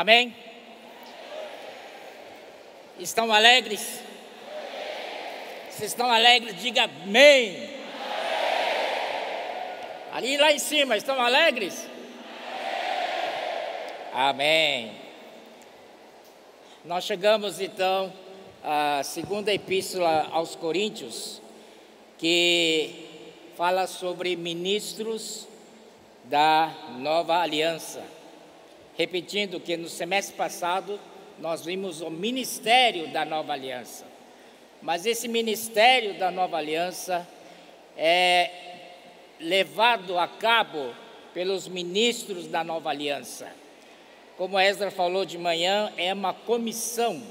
Amém? Estão alegres? Vocês estão alegres? Diga amém. Ali lá em cima, estão alegres? Amém. Nós chegamos então à segunda epístola aos Coríntios, que fala sobre ministros da nova aliança. Repetindo que no semestre passado nós vimos o ministério da nova aliança. Mas esse ministério da nova aliança é levado a cabo pelos ministros da nova aliança. Como Ezra falou de manhã, é uma comissão,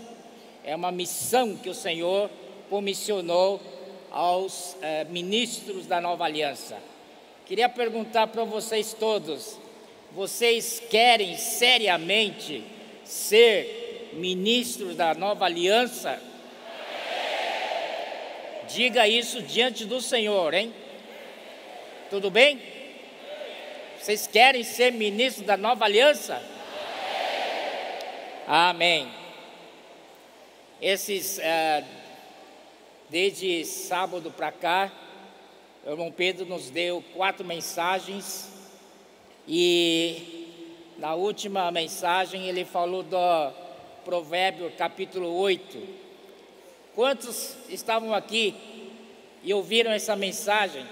é uma missão que o Senhor comissionou aos ministros da nova aliança. Queria perguntar para vocês todos: vocês querem seriamente ser ministros da nova aliança? Diga isso diante do Senhor, hein? Tudo bem? Vocês querem ser ministros da nova aliança? Amém. Desde sábado para cá, o irmão Pedro nos deu 4 mensagens e na última mensagem ele falou do Provérbio capítulo 8. Quantos estavam aqui e ouviram essa mensagem?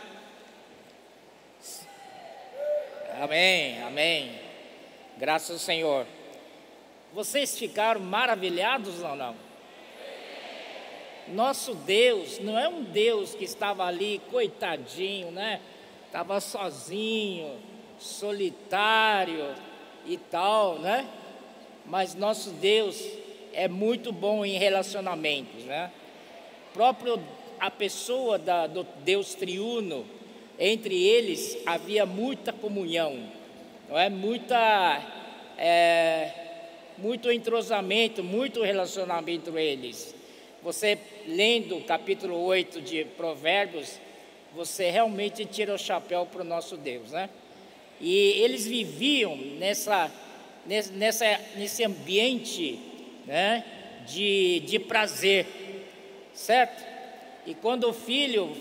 Amém, amém. Graças ao Senhor. Vocês ficaram maravilhados ou não? Nosso Deus não é um Deus que estava ali coitadinho, né? Estava sozinho, solitário e tal, né? Mas nosso Deus é muito bom em relacionamentos, né? Próprio a pessoa do Deus triuno, entre eles havia muita comunhão, não é? Muito entrosamento, muito relacionamento entre eles. Você lendo o capítulo 8 de Provérbios, você realmente tira o chapéu para o nosso Deus, né? E eles viviam nesse ambiente, né, de prazer, certo? E quando o filho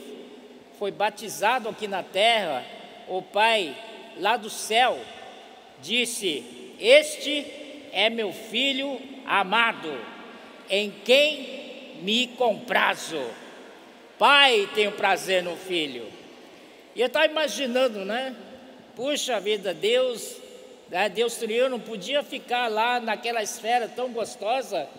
foi batizado aqui na terra, o pai lá do céu disse: "Este é meu filho amado, em quem me comprazo." Pai tem prazer no filho. E eu estava imaginando, né? Puxa vida, Deus triuno não podia ficar lá naquela esfera tão gostosa.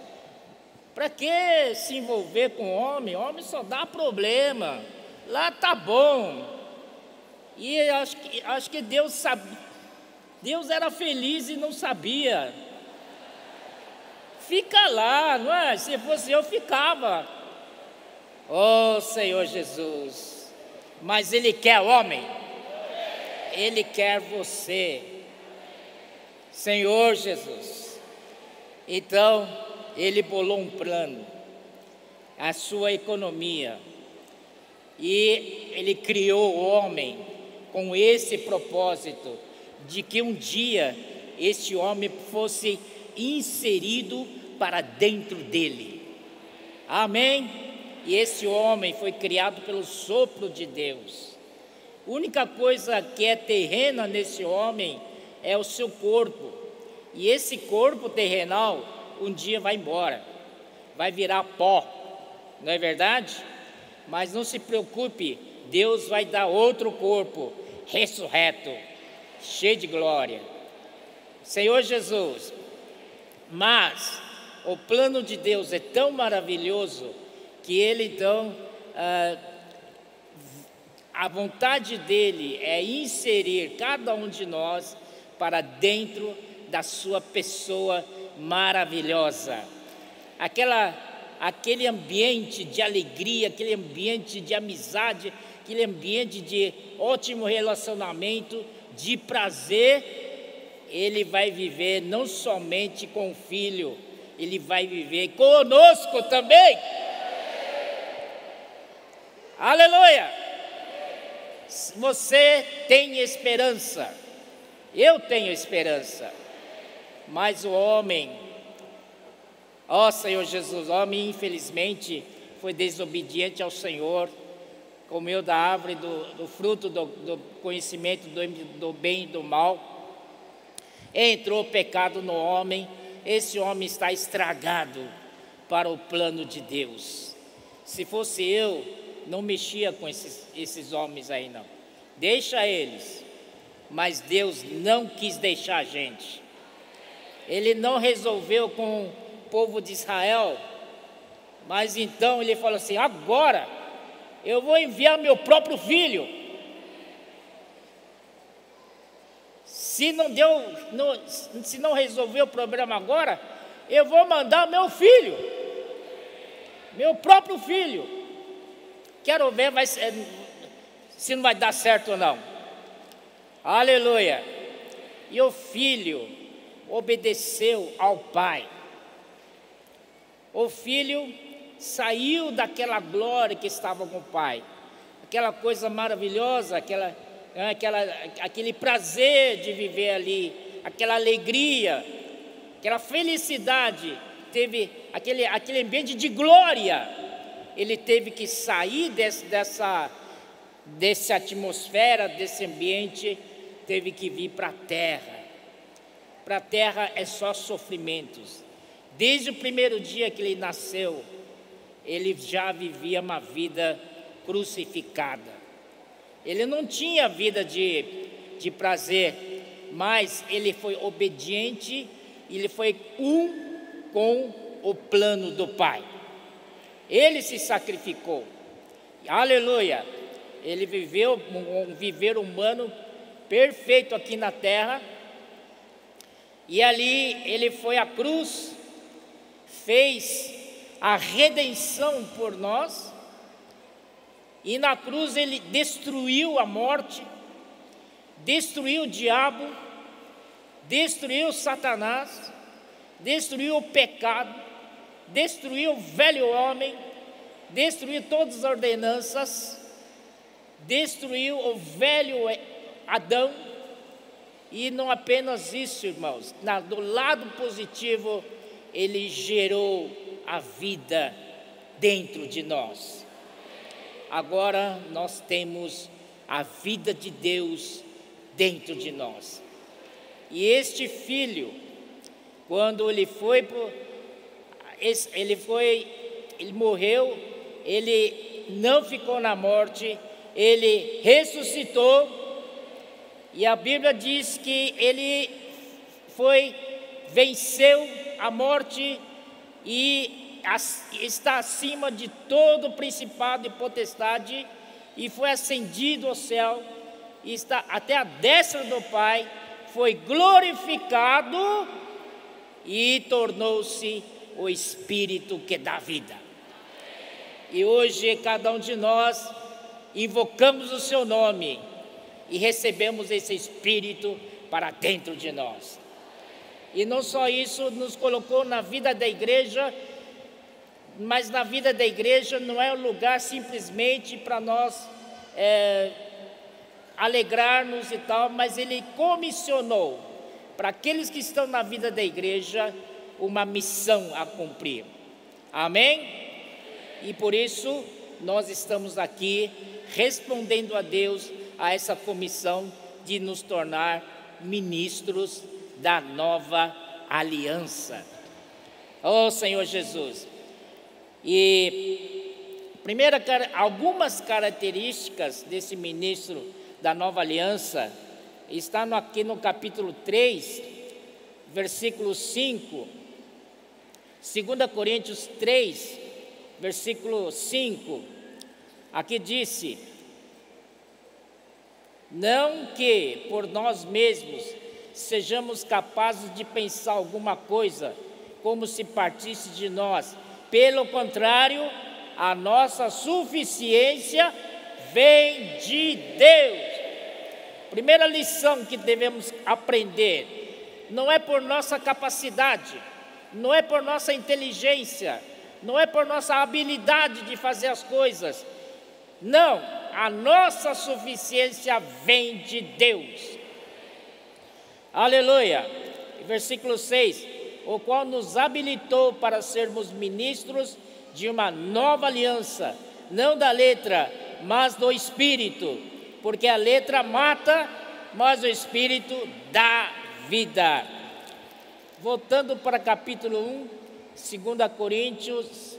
Para que se envolver com homem? Homem só dá problema. Lá tá bom. E acho que Deus sabia. Deus era feliz e não sabia. Fica lá, não é? Se fosse eu, ficava. Oh, Senhor Jesus. Mas Ele quer homem. Ele quer você. Senhor Jesus. Então, Ele bolou um plano, a sua economia, e Ele criou o homem com esse propósito, de que um dia este homem fosse inserido para dentro dele. Amém? E esse homem foi criado pelo sopro de Deus. A única coisa que é terrena nesse homem é o seu corpo. E esse corpo terrenal um dia vai embora, vai virar pó, não é verdade? Mas não se preocupe, Deus vai dar outro corpo, ressurreto, cheio de glória. Senhor Jesus, mas o plano de Deus é tão maravilhoso que Ele então, a vontade dEle é inserir cada um de nós para dentro da sua pessoa maravilhosa. Aquele ambiente de alegria, aquele ambiente de amizade, aquele ambiente de ótimo relacionamento, de prazer, Ele vai viver não somente com o Filho, Ele vai viver conosco também. Aleluia! Você tem esperança, eu tenho esperança. Mas o homem, ó Senhor Jesus, o homem infelizmente foi desobediente ao Senhor, comeu da árvore do fruto do conhecimento do bem e do mal, entrou o pecado no homem. Esse homem está estragado para o plano de Deus. Se fosse eu, não mexia com esses homens aí não, deixa eles. Mas Deus não quis deixar a gente. Ele não resolveu com o povo de Israel, mas então ele falou assim: agora eu vou enviar meu próprio filho. Se não resolver o problema agora, eu vou mandar meu filho, meu próprio filho. Quero ver se não vai dar certo ou não. Aleluia. E o filho obedeceu ao pai. O filho saiu daquela glória que estava com o pai, aquela coisa maravilhosa, aquele prazer de viver ali, aquela alegria, aquela felicidade, teve aquele ambiente de glória. Ele teve que sair dessa atmosfera, desse ambiente, teve que vir para a terra. Para a terra é só sofrimentos. Desde o primeiro dia que ele nasceu, ele já vivia uma vida crucificada. Ele não tinha vida de prazer, mas ele foi obediente, ele foi com o plano do Pai. Ele se sacrificou. Aleluia! Ele viveu um viver humano perfeito aqui na terra. E ali ele foi à cruz, fez a redenção por nós. E na cruz ele destruiu a morte, destruiu o diabo, destruiu Satanás, destruiu o pecado, destruiu o velho homem, destruiu todas as ordenanças, destruiu o velho Adão. E não apenas isso, irmãos, do lado positivo, ele gerou a vida dentro de nós. Agora nós temos a vida de Deus dentro de nós. E este filho, quando ele morreu, ele não ficou na morte, ele ressuscitou. E a Bíblia diz que ele venceu a morte e está acima de todo principado e potestade, e foi ascendido ao céu, e está até a destra do Pai, foi glorificado e tornou-se o Espírito que dá vida. E hoje cada um de nós invocamos o seu nome e recebemos esse Espírito para dentro de nós. E não só isso, nos colocou na vida da igreja, mas na vida da igreja não é um lugar simplesmente para nós alegrarmos e tal, mas Ele comissionou para aqueles que estão na vida da igreja uma missão a cumprir. Amém? E por isso nós estamos aqui respondendo a Deus a essa comissão de nos tornar ministros da nova aliança. Oh Senhor Jesus! E algumas características desse ministro da nova aliança estão aqui no capítulo 3, versículo 5, 2 Coríntios 3, versículo 5, aqui disse: não que por nós mesmos sejamos capazes de pensar alguma coisa como se partisse de nós, pelo contrário, a nossa suficiência vem de Deus. Primeira lição que devemos aprender: não é por nossa capacidade, não é por nossa inteligência, não é por nossa habilidade de fazer as coisas. Não, a nossa suficiência vem de Deus. Aleluia. versículo 6, o qual nos habilitou para sermos ministros de uma nova aliança, não da letra, mas do Espírito, porque a letra mata, mas o Espírito dá vida. Voltando para capítulo 1, 2 Coríntios,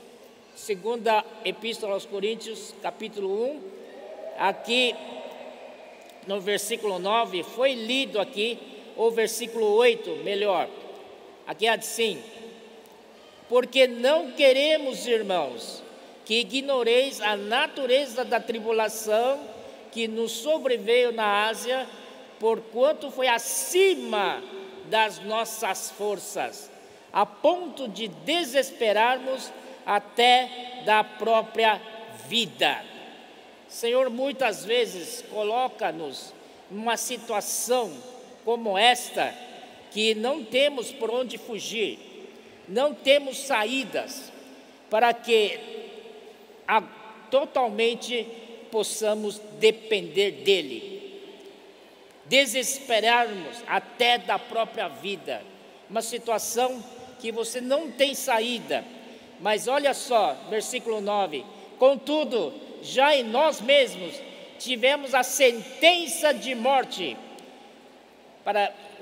segunda Epístola aos Coríntios, capítulo 1, aqui no versículo 9, foi lido aqui, ou versículo 8, melhor, aqui é assim: porque não queremos, irmãos, que ignoreis a natureza da tribulação que nos sobreveio na Ásia, porquanto foi acima das nossas forças, a ponto de desesperarmos até da própria vida. Senhor, muitas vezes coloca-nos numa situação como esta, que não temos por onde fugir, não temos saídas, para que totalmente possamos depender dEle, desesperarmos até da própria vida, uma situação que você não tem saída. Mas olha só, versículo 9: contudo, já em nós mesmos tivemos a sentença de morte,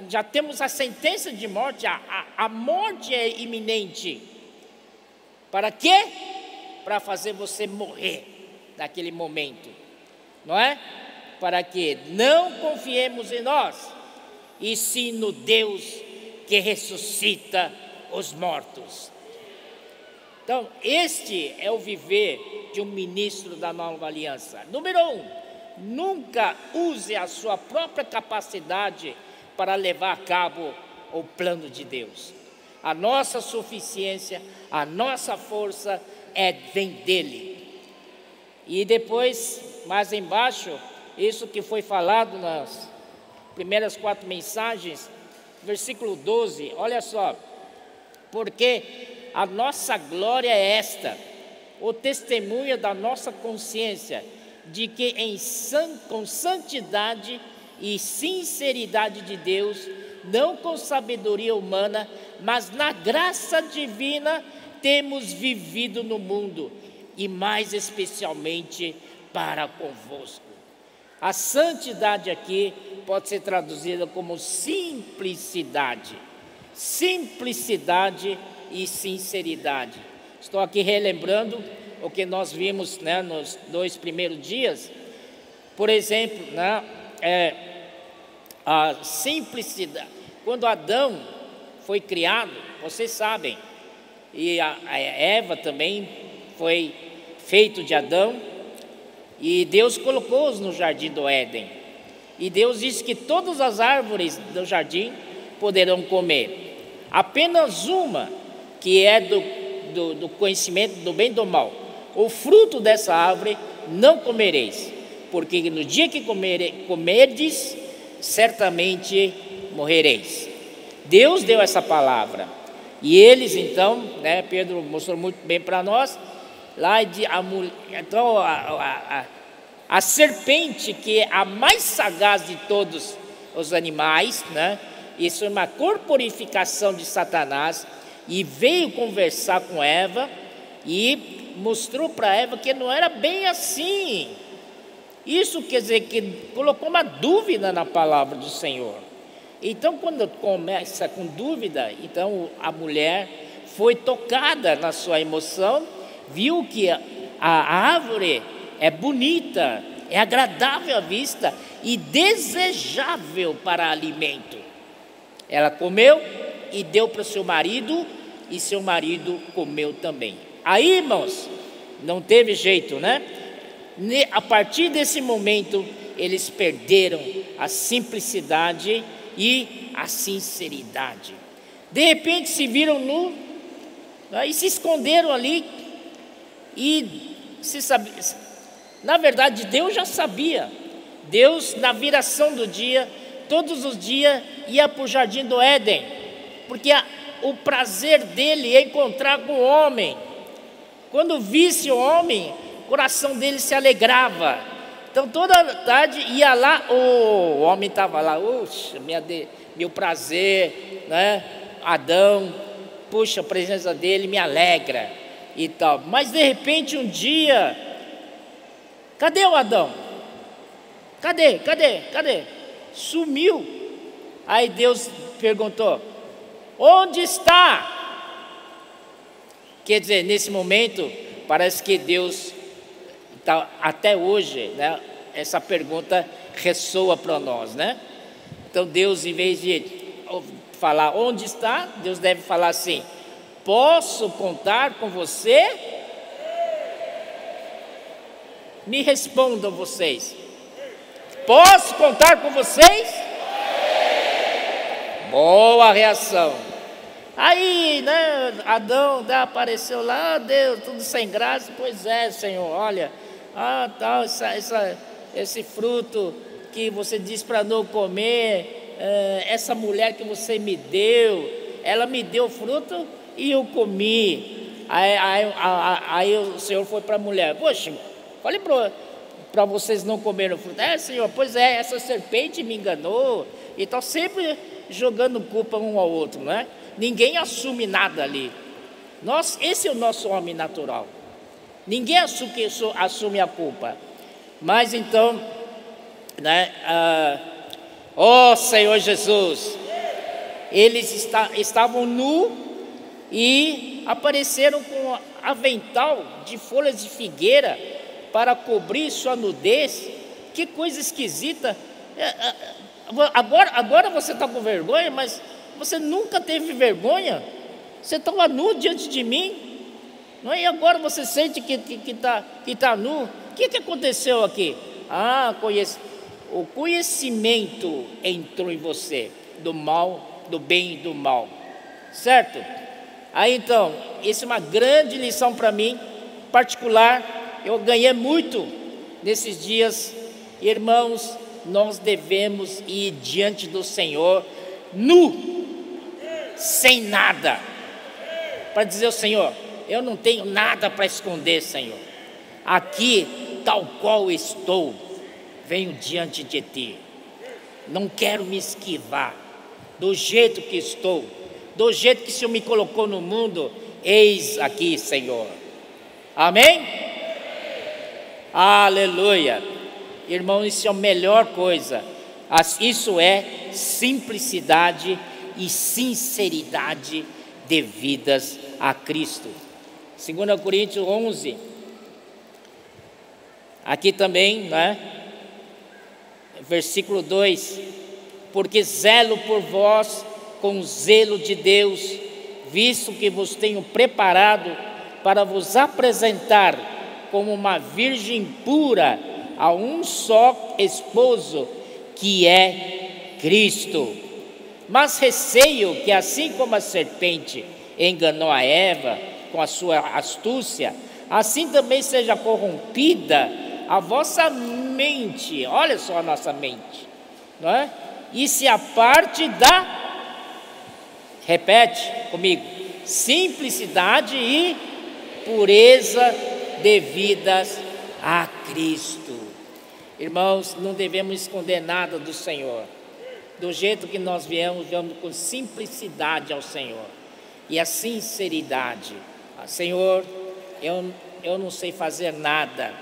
já temos a sentença de morte, a morte é iminente. Para quê? Para fazer você morrer naquele momento, não é? Para que não confiemos em nós, e sim no Deus que ressuscita os mortos. Então, este é o viver de um ministro da nova aliança. Número 1, nunca use a sua própria capacidade para levar a cabo o plano de Deus. A nossa suficiência, a nossa força vem dele. E depois, mais embaixo, isso que foi falado nas primeiras 4 mensagens, versículo 12, olha só: porque a nossa glória é esta, o testemunho da nossa consciência, de que com santidade e sinceridade de Deus, não com sabedoria humana, mas na graça divina, temos vivido no mundo, e mais especialmente para convosco. A santidade aqui pode ser traduzida como simplicidade. Simplicidade e sinceridade. Estou aqui relembrando o que nós vimos, né, nos 2 primeiros dias. Por exemplo, né, a simplicidade. Quando Adão foi criado, vocês sabem, e a Eva também foi feito de Adão, e Deus colocou-os no jardim do Éden, e Deus disse que todas as árvores do jardim poderão comer, apenas uma, que é do conhecimento do bem e do mal, o fruto dessa árvore não comereis, porque no dia que comerdes, certamente morrereis. Deus deu essa palavra, e eles então, né, Pedro mostrou muito bem para nós, lá então a serpente, que é a mais sagaz de todos os animais, né, isso é uma corporificação de Satanás, e veio conversar com Eva, e mostrou para Eva que não era bem assim. Isso quer dizer que colocou uma dúvida na palavra do Senhor. Então, quando começa com dúvida, então a mulher foi tocada na sua emoção, viu que a árvore é bonita, é agradável à vista e desejável para alimento. Ela comeu e deu para o seu marido, e seu marido comeu também. Aí, irmãos, não teve jeito, né? A partir desse momento, eles perderam a simplicidade e a sinceridade. De repente se viram nu, né, e se esconderam ali, e na verdade Deus já sabia. Deus, na viração do dia, todos os dias ia para o jardim do Éden, porque o prazer dele é encontrar com o homem. Quando visse o homem, o coração dele se alegrava. Então toda tarde ia lá, o homem estava lá, meu prazer, né, Adão, puxa, a presença dele me alegra e tal. Mas de repente um dia, cadê o Adão? Cadê? Sumiu. Aí Deus perguntou: onde está? Quer dizer, nesse momento, parece que Deus, até hoje, né, essa pergunta ressoa para nós, né? Então Deus, em vez de falar onde está, Deus deve falar assim: posso contar com você? Me respondam vocês. Posso contar com vocês? Boa reação. Aí, né, Adão apareceu lá, Deus, tudo sem graça. Pois é, Senhor, olha, tal, esse fruto que você disse para não comer, essa mulher que você me deu, ela me deu fruto e eu comi. Aí o Senhor foi para a mulher: poxa, falei para vocês não comerem o fruto. Senhor, pois é, essa serpente me enganou. E está sempre jogando culpa um ao outro, não é? Ninguém assume nada ali. Esse é o nosso homem natural. Ninguém assume a culpa. Mas então, né, Senhor Jesus, eles estavam nus e apareceram com avental de folhas de figueira para cobrir sua nudez. Que coisa esquisita. Agora você está com vergonha, mas você nunca teve vergonha. Você estava nu diante de mim, não é? E agora você sente que está nu. O que aconteceu aqui? O conhecimento entrou em você, do mal, do bem e do mal, certo? Aí então, isso é uma grande lição para mim, particular. Eu ganhei muito nesses dias. Irmãos, nós devemos ir diante do Senhor nu, sem nada, para dizer ao Senhor: eu não tenho nada para esconder, Senhor. Aqui, tal qual estou, venho diante de Ti. Não quero me esquivar, do jeito que estou, do jeito que o Senhor me colocou no mundo. Eis aqui, Senhor. Amém? Aleluia. Irmão, isso é a melhor coisa. Isso é simplicidade e sinceridade devidas a Cristo. 2 Coríntios 11. Aqui também, né? Versículo 2: porque zelo por vós com o zelo de Deus, visto que vos tenho preparado para vos apresentar como uma virgem pura a um só esposo, que é Cristo. Mas receio que, assim como a serpente enganou a Eva com a sua astúcia, assim também seja corrompida a vossa mente. Olha só a nossa mente, não é? E se aparte repete comigo, simplicidade e pureza devidas a Cristo. Irmãos, não devemos esconder nada do Senhor. Do jeito que nós viemos com simplicidade ao Senhor. E a sinceridade: Senhor, eu não sei fazer nada,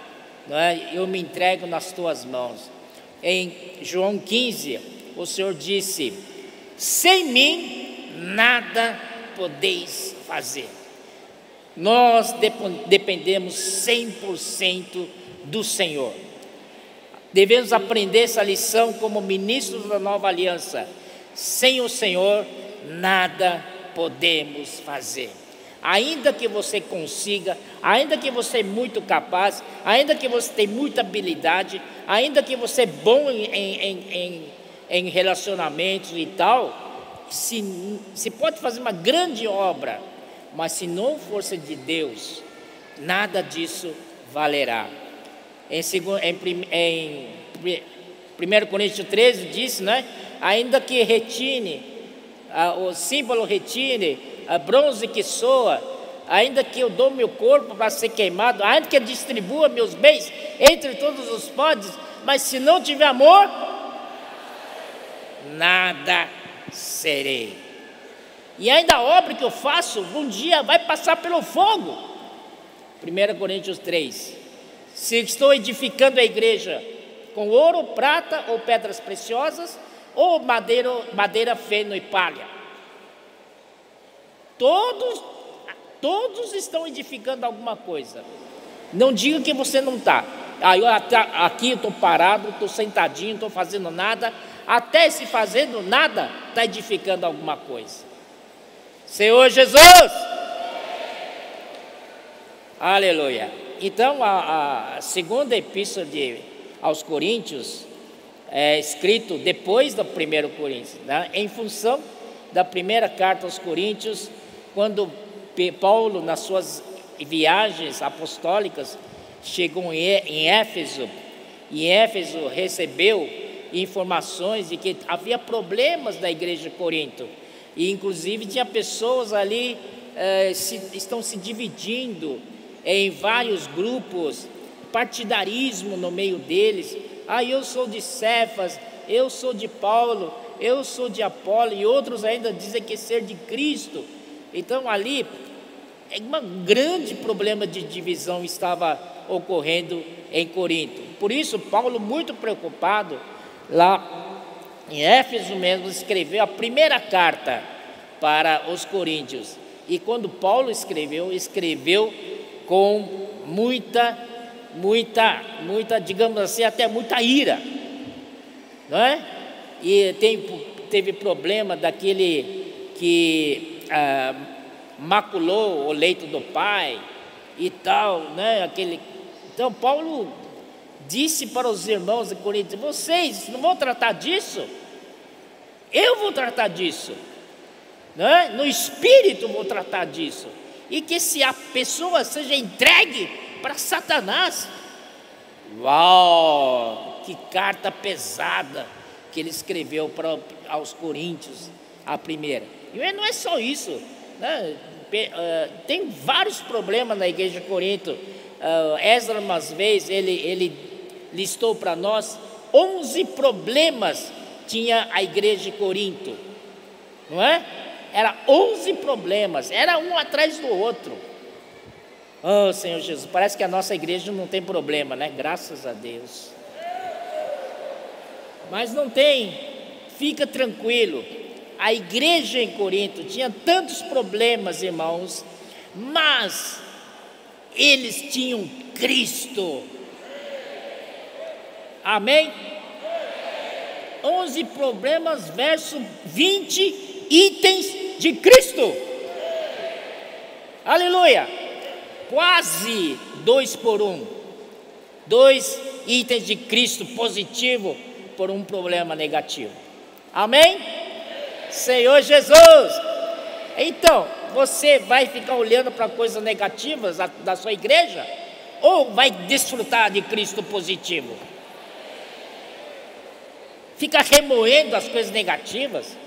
não é? Eu me entrego nas Tuas mãos. Em João 15, o Senhor disse: sem mim nada podeis fazer. Nós dependemos 100% do Senhor. Devemos aprender essa lição como ministros da nova aliança. Sem o Senhor, nada podemos fazer. Ainda que você consiga, ainda que você é muito capaz, ainda que você tenha muita habilidade, ainda que você é bom em relacionamentos e tal, se pode fazer uma grande obra, mas se não for de Deus, nada disso valerá. Em 1 Coríntios 13 diz, né? Ainda que retine, o símbolo retine, a bronze que soa, ainda que eu dou meu corpo para ser queimado, ainda que eu distribua meus bens entre todos os podes, mas se não tiver amor, nada serei. E ainda a obra que eu faço, um dia vai passar pelo fogo. 1 Coríntios 3. Se estou edificando a igreja com ouro, prata ou pedras preciosas, ou madeira, feno e palha. Todos estão edificando alguma coisa. Não diga que você não está. Aqui eu estou parado, estou sentadinho, não estou fazendo nada. Até se fazendo nada, está edificando alguma coisa. Senhor Jesus! Aleluia! Então, a segunda epístola aos Coríntios é escrito depois da 1 Coríntios, né? Em função da primeira carta aos Coríntios, quando Paulo, nas suas viagens apostólicas, chegou em Éfeso, e Éfeso recebeu informações de que havia problemas da igreja de Corinto, e inclusive tinha pessoas ali estão se dividindo em vários grupos, partidarismo no meio deles. Eu sou de Cefas, eu sou de Paulo, eu sou de Apolo, e outros ainda dizem que ser de Cristo. Então ali um grande problema de divisão estava ocorrendo em Corinto. Por isso Paulo, muito preocupado, lá em Éfeso mesmo, escreveu a primeira carta para os coríntios. E quando Paulo escreveu com muita, digamos assim, até muita ira, não é? E teve problema daquele que maculou o leito do pai e tal, né? Então Paulo disse para os irmãos de Corinto: vocês não vão tratar disso? Eu vou tratar disso, né? No espírito vou tratar disso, e que se a pessoa seja entregue para Satanás. Uau, que carta pesada que ele escreveu aos Coríntios, a primeira. E não é só isso, né? Tem vários problemas na igreja de Corinto. Esdras, uma vez, ele listou para nós 11 problemas tinha a igreja de Corinto, não é? Era 11 problemas, era um atrás do outro. Oh, Senhor Jesus, parece que a nossa igreja não tem problema, né? Graças a Deus. Mas não tem, fica tranquilo. A igreja em Corinto tinha tantos problemas, irmãos, mas eles tinham Cristo. Amém? 11 problemas versus 20 itens de Cristo. Aleluia! Quase 2 por 1. 2 itens de Cristo positivo por um problema negativo. Amém? Senhor Jesus! Então, você vai ficar olhando para coisas negativas da sua igreja, ou vai desfrutar de Cristo positivo? Fica remoendo as coisas negativas?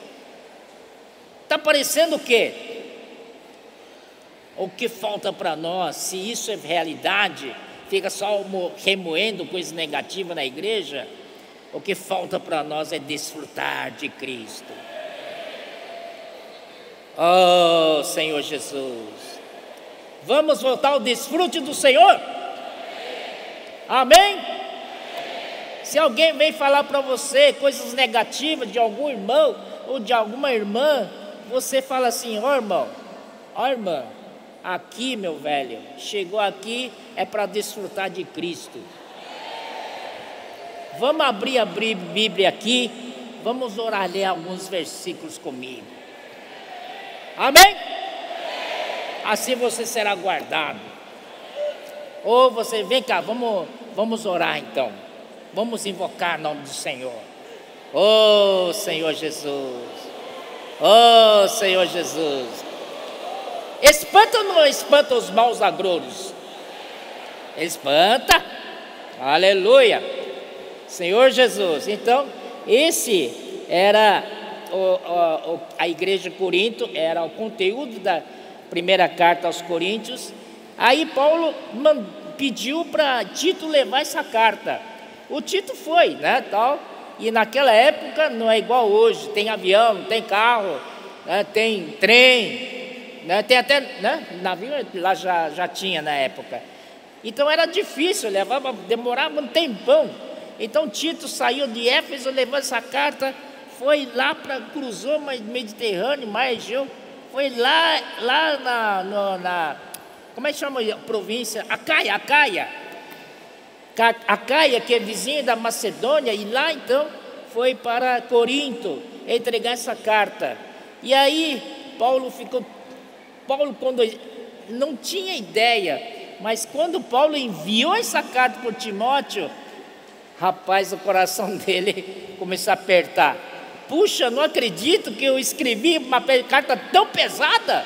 Está parecendo o quê? O que falta para nós, se isso é realidade, fica só remoendo coisas negativas na igreja, o que falta para nós é desfrutar de Cristo. Oh, Senhor Jesus, vamos voltar ao desfrute do Senhor? Amém? Se alguém vem falar para você coisas negativas de algum irmão ou de alguma irmã, você fala assim: ó irmão, ó irmã, aqui meu velho, chegou aqui é para desfrutar de Cristo. Vamos abrir a Bíblia aqui, vamos orar, ler alguns versículos comigo. Amém? Assim você será guardado. Ou você, vem cá, vamos orar então. Vamos invocar o nome do Senhor. Oh Senhor Jesus. Oh Senhor Jesus. Espanta ou não espanta os maus agrouros? Espanta. Aleluia. Senhor Jesus. Então, esse era a igreja de Corinto, era o conteúdo da primeira carta aos Coríntios. Aí Paulo pediu para Tito levar essa carta. O Tito foi, né, tal. E naquela época não é igual hoje, tem avião, tem carro, né? Tem trem, né? Tem até, né? Navio lá já tinha na época. Então era difícil, demorava um tempão. Então Tito saiu de Éfeso, levou essa carta, foi lá cruzou o Mediterrâneo, Mar Egeu, foi lá na como é que chama a província? Acaia, que é vizinha da Macedônia, e lá então foi para Corinto entregar essa carta. E aí Paulo, quando não tinha ideia, mas quando Paulo enviou essa carta para Timóteo, rapaz, o coração dele começou a apertar. Puxa, não acredito que eu escrevi uma carta tão pesada.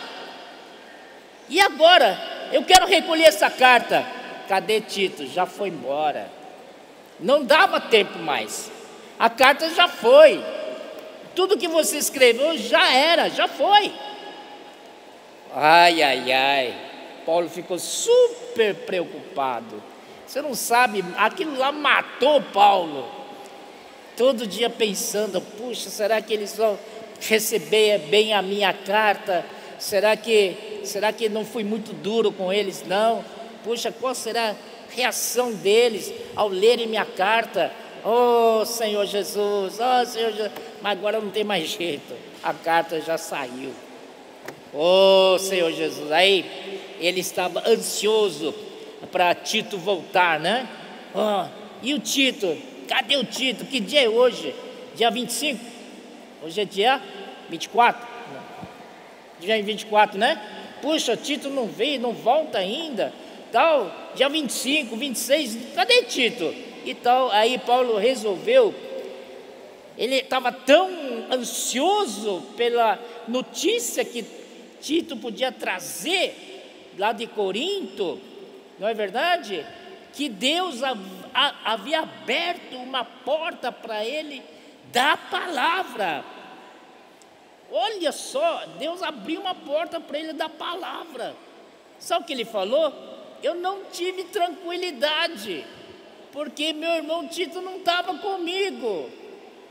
E agora? Eu quero recolher essa carta. Cadê Tito? Já foi embora. Não dava tempo mais. A carta já foi. Tudo que você escreveu já era, já foi. Ai. Paulo ficou super preocupado. Você não sabe, aquilo lá matou Paulo. Todo dia pensando, puxa, será que eles vão receber bem a minha carta? Será que não fui muito duro com eles? Não. Puxa, qual será a reação deles ao lerem minha carta? Oh, Senhor Jesus, mas agora não tem mais jeito, a carta já saiu. Oh, Senhor Jesus, aí ele estava ansioso para Tito voltar, né? Oh, e o Tito? Cadê o Tito? Que dia é hoje? Dia 25? Hoje é dia 24? Dia 24, né? Puxa, Tito não veio, não volta ainda. Tal, dia 25, 26, cadê Tito? E tal, aí Paulo resolveu. Ele estava tão ansioso pela notícia que Tito podia trazer lá de Corinto, não é verdade? Que Deus havia aberto uma porta para ele da palavra. Olha só, Deus abriu uma porta para ele da palavra. Sabe o que ele falou? Eu não tive tranquilidade, porque meu irmão Tito não estava comigo.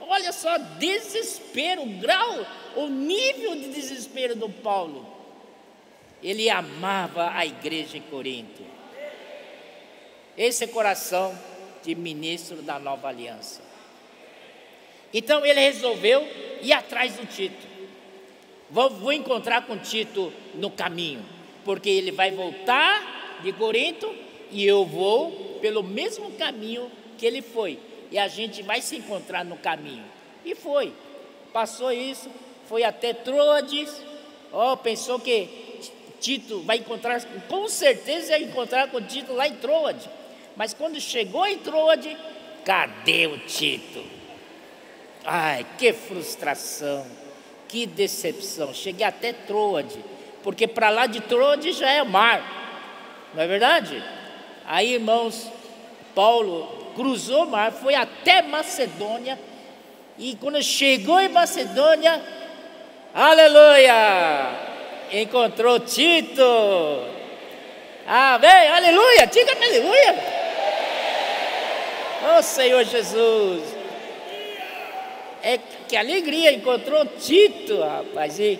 Olha só, desespero, o grau, o nível de desespero do Paulo. Ele amava a igreja em Corinto. Esse é o coração de ministro da nova aliança. Então ele resolveu ir atrás do Tito. Vou encontrar com Tito no caminho, porque ele vai voltar de Corinto e eu vou pelo mesmo caminho que ele foi. E a gente vai se encontrar no caminho. E foi. Passou isso, foi até Troades. Pensou que Tito vai encontrar, com certeza ia encontrar com Tito lá em Troade. Mas quando chegou em Troade, cadê o Tito? Ai, que frustração, que decepção. Cheguei até Troade, porque para lá de Troade já é mar, não é verdade? Aí, irmãos, Paulo cruzou o mar, foi até Macedônia, e quando chegou em Macedônia, aleluia, encontrou Tito. Amém, aleluia, diga aleluia. Oh, Senhor Jesus, que alegria, encontrou Tito, rapaz. E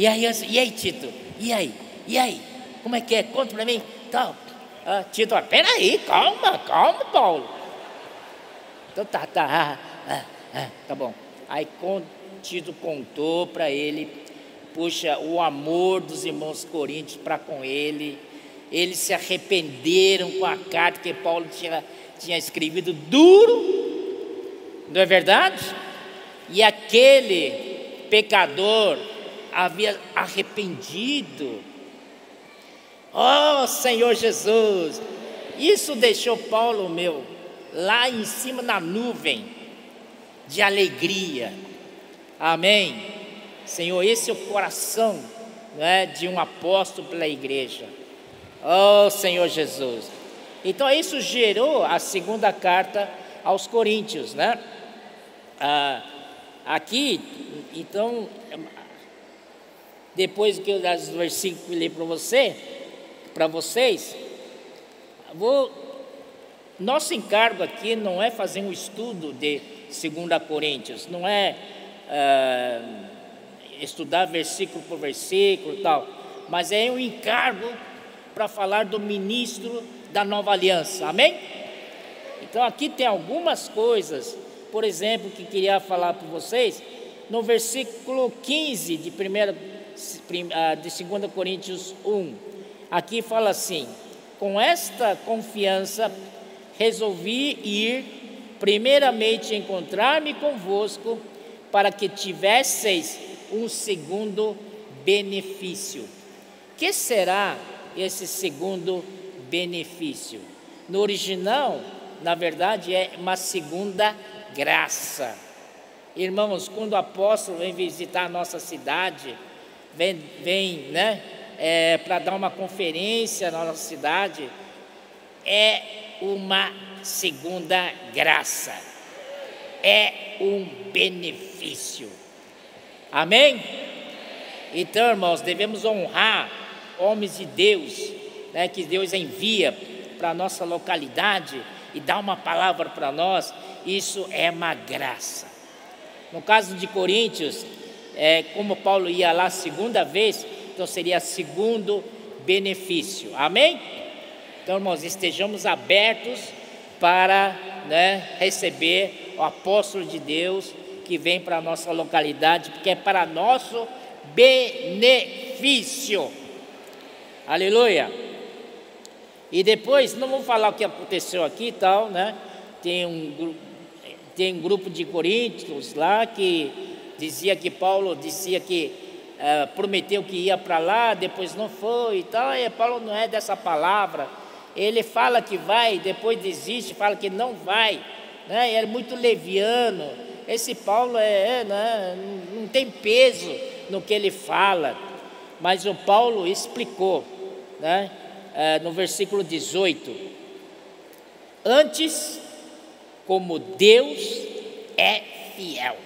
aí, Tito? E aí? Como é que é? Conta para mim. Tal. Tito, peraí, calma, Paulo. Então tá bom. Aí Tito contou para ele, puxa, o amor dos irmãos coríntios para com ele. Eles se arrependeram com a carta que Paulo tinha escrevido duro, não é verdade? E aquele pecador havia arrependido. Oh, Senhor Jesus, isso deixou Paulo, lá em cima na nuvem de alegria. Amém? Senhor, esse é o coração, né, de um apóstolo pela igreja. Oh, Senhor Jesus. Então isso gerou a segunda carta aos Coríntios, né? Aqui, então, depois que eu dar os versículos que eu li para vocês, nosso encargo aqui não é fazer um estudo de 2 Coríntios, não é estudar versículo por versículo e tal, mas é um encargo para falar do ministro da nova aliança, amém? Então aqui tem algumas coisas, por exemplo, que queria falar para vocês, no versículo 15 de 2 Coríntios 1, aqui fala assim: com esta confiança resolvi ir primeiramente encontrar-me convosco, para que tivesseis um segundo benefício. Que será esse segundo benefício? No original, na verdade, é uma segunda graça. Irmãos, quando o apóstolo vem visitar a nossa cidade, vem para dar uma conferência na nossa cidade, é uma segunda graça, é um benefício, amém? Então, irmãos, devemos honrar homens de Deus, que Deus envia para a nossa localidade e dá uma palavra para nós. Isso é uma graça. No caso de Coríntios, como Paulo ia lá a segunda vez, então seria segundo benefício, amém? Então, irmãos, estejamos abertos para receber o apóstolo de Deus que vem para a nossa localidade, porque é para nosso benefício, aleluia. E depois, não vou falar o que aconteceu aqui e tal, tem um grupo de coríntios lá que dizia que Paulo dizia que prometeu que ia para lá, depois não foi e tal, e Paulo não é dessa palavra, ele fala que vai, depois desiste, fala que não vai, é muito leviano, esse Paulo não tem peso no que ele fala, mas o Paulo explicou, no versículo 18, antes, como Deus é fiel.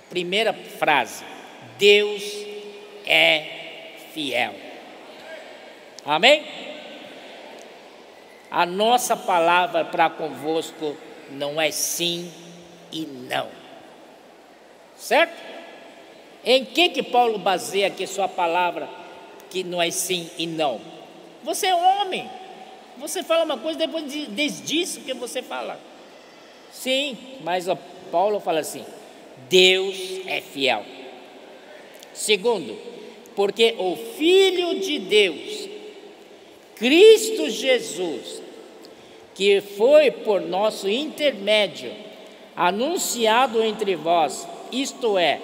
Primeira frase, Deus é fiel, amém? A nossa palavra para convosco não é sim e não, certo? Em que Paulo baseia aqui sua palavra que não é sim e não? Você é homem, você fala uma coisa, depois desdiz o que você fala. Sim, mas Paulo fala assim, Deus é fiel. Segundo, porque o Filho de Deus, Cristo Jesus, que foi por nosso intermédio anunciado entre vós, isto é,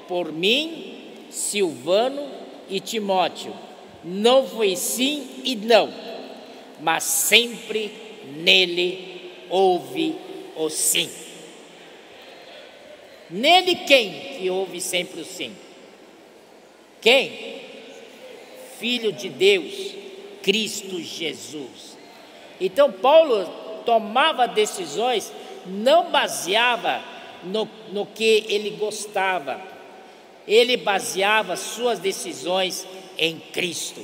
por mim, Silvano e Timóteo, não foi sim e não, mas sempre nele houve o sim. Nele quem que houve sempre o sim? Quem? Filho de Deus, Cristo Jesus. Então Paulo tomava decisões, não baseava no que ele gostava, ele baseava suas decisões em Cristo,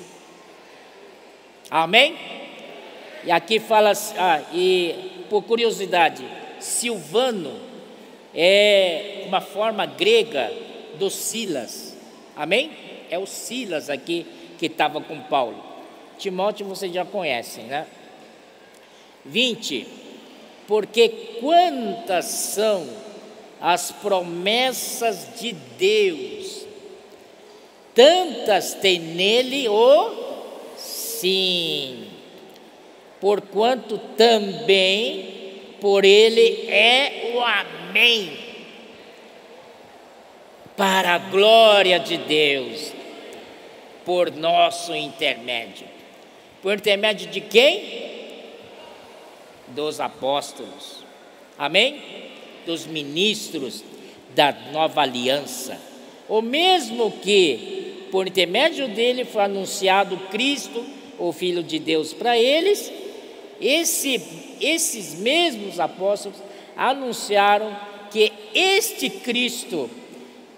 amém? E aqui fala, e por curiosidade, Silvano é uma forma grega do Silas, amém? É o Silas aqui que estava com Paulo. Timóteo vocês já conhecem, 20, porque quantas são as promessas de Deus, tantas tem nele o sim, porquanto também por ele é o amém, para a glória de Deus, por nosso intermédio. Por intermédio de quem? Dos apóstolos, amém? Dos ministros da nova aliança. O mesmo que por intermédio dele foi anunciado Cristo, o Filho de Deus, para eles, esses mesmos apóstolos anunciaram que este Cristo,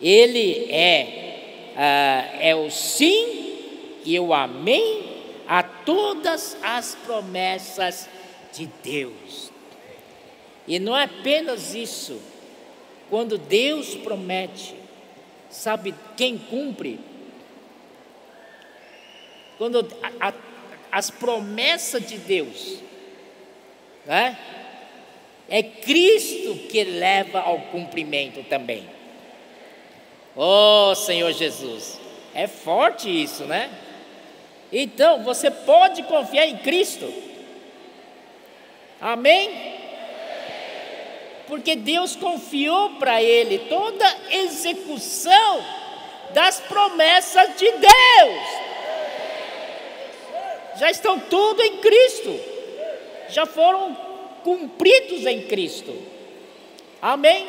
ele é o sim e o amém a todas as promessas de Deus. E não é apenas isso, quando Deus promete, Sabe quem cumpre? Quando as promessas de Deus, né? É Cristo que leva ao cumprimento também. Oh, Senhor Jesus, é forte isso, né? Então, você pode confiar em Cristo. Amém? Porque Deus confiou para ele toda a execução das promessas de Deus. Já estão tudo em Cristo. Já foram cumpridos em Cristo. Amém?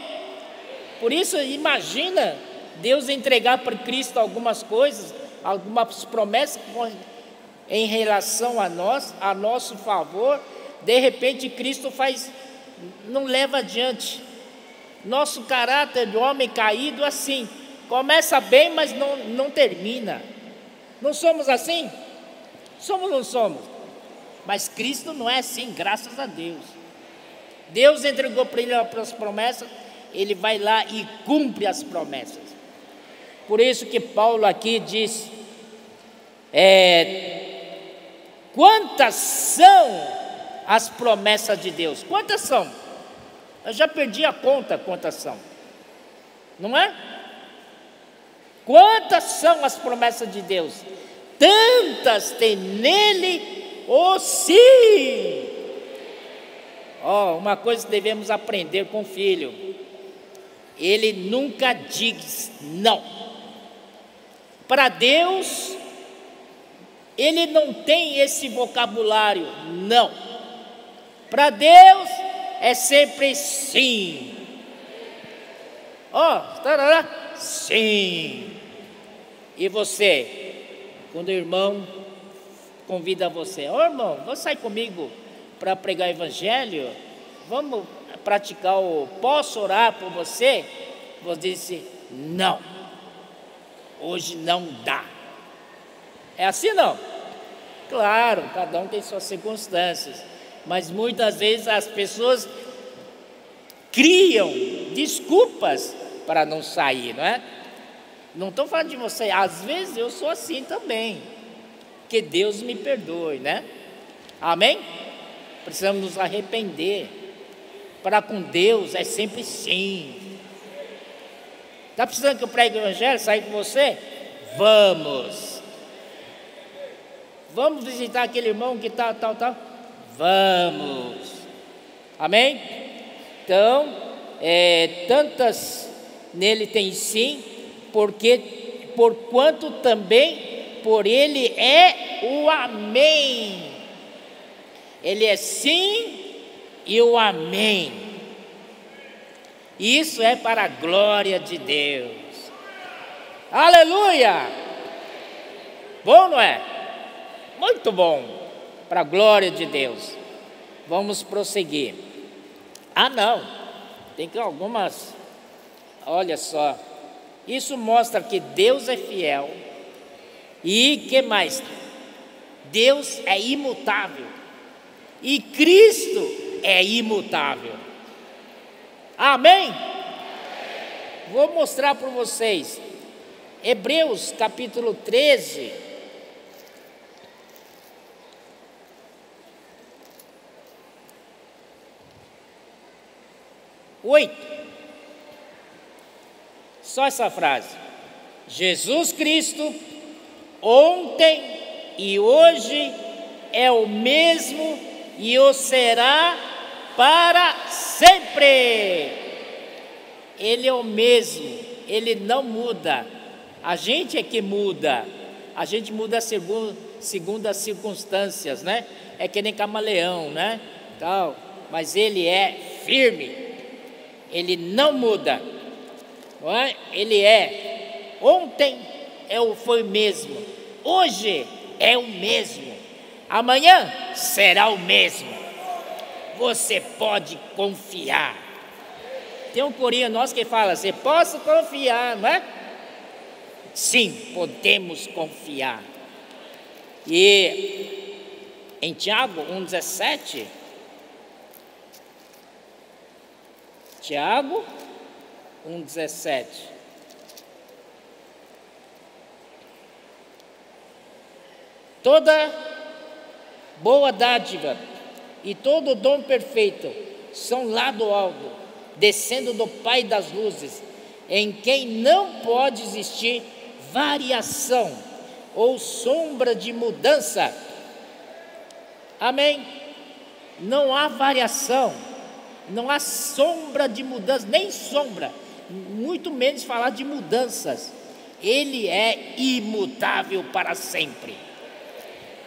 Por isso, imagina Deus entregar para Cristo algumas coisas, algumas promessas em relação a nós, a nosso favor. De repente Cristo não leva adiante. Nosso caráter de homem caído assim, começa bem, mas não termina. Não somos assim? Somos ou não somos? Mas Cristo não é assim, graças a Deus. Deus entregou para ele as promessas, ele vai lá e cumpre as promessas. Por isso que Paulo aqui diz, quantas são as promessas de Deus? Quantas são? Eu já perdi a conta quantas são, não é? Quantas são as promessas de Deus? Tantas tem nele o sim. Uma coisa que devemos aprender com o filho: ele nunca diz não. Para Deus, ele não tem esse vocabulário não. Para Deus é sempre sim. Sim. E você, quando o irmão convida você, irmão, vamos sair comigo para pregar o evangelho? Vamos praticar posso orar por você? Você disse, não, hoje não dá. É assim não? Claro, cada um tem suas circunstâncias, mas muitas vezes as pessoas criam desculpas para não sair, não é? Não estou falando de você, às vezes eu sou assim também, que Deus me perdoe, né? Amém? Precisamos nos arrepender. Para com Deus é sempre sim. Está precisando que eu pregue o evangelho, sair com você? Vamos visitar aquele irmão que tal. Vamos. Amém? Então, tantas nele tem sim, porquanto também por ele é o amém. Ele é sim e o amém. Isso é para a glória de Deus. Aleluia! Bom, não é? Muito bom, para a glória de Deus. Vamos prosseguir. Não, tem que algumas, olha só, isso mostra que Deus é fiel. E que mais? Deus é imutável. E Cristo é imutável. Amém? Vou mostrar para vocês. Hebreus capítulo 13. Só essa frase. Jesus Cristo, ontem e hoje é o mesmo e o será para sempre. Ele é o mesmo, ele não muda. A gente é que muda. A gente muda segundo as circunstâncias, né? É que nem camaleão, né? Mas ele é firme. Ele não muda. Não é? Ele ontem foi o mesmo, hoje é o mesmo, amanhã será o mesmo. Você pode confiar. Tem um corinho nosso que fala assim: posso confiar, não é? Sim, podemos confiar. E em Tiago 1,17, Tiago 1,17, Toda boa dádiva e todo dom perfeito são lá do alto, descendo do Pai das luzes, em quem não pode existir variação ou sombra de mudança. Amém? Não há variação, não há sombra de mudança, nem sombra, muito menos falar de mudanças. Ele é imutável para sempre.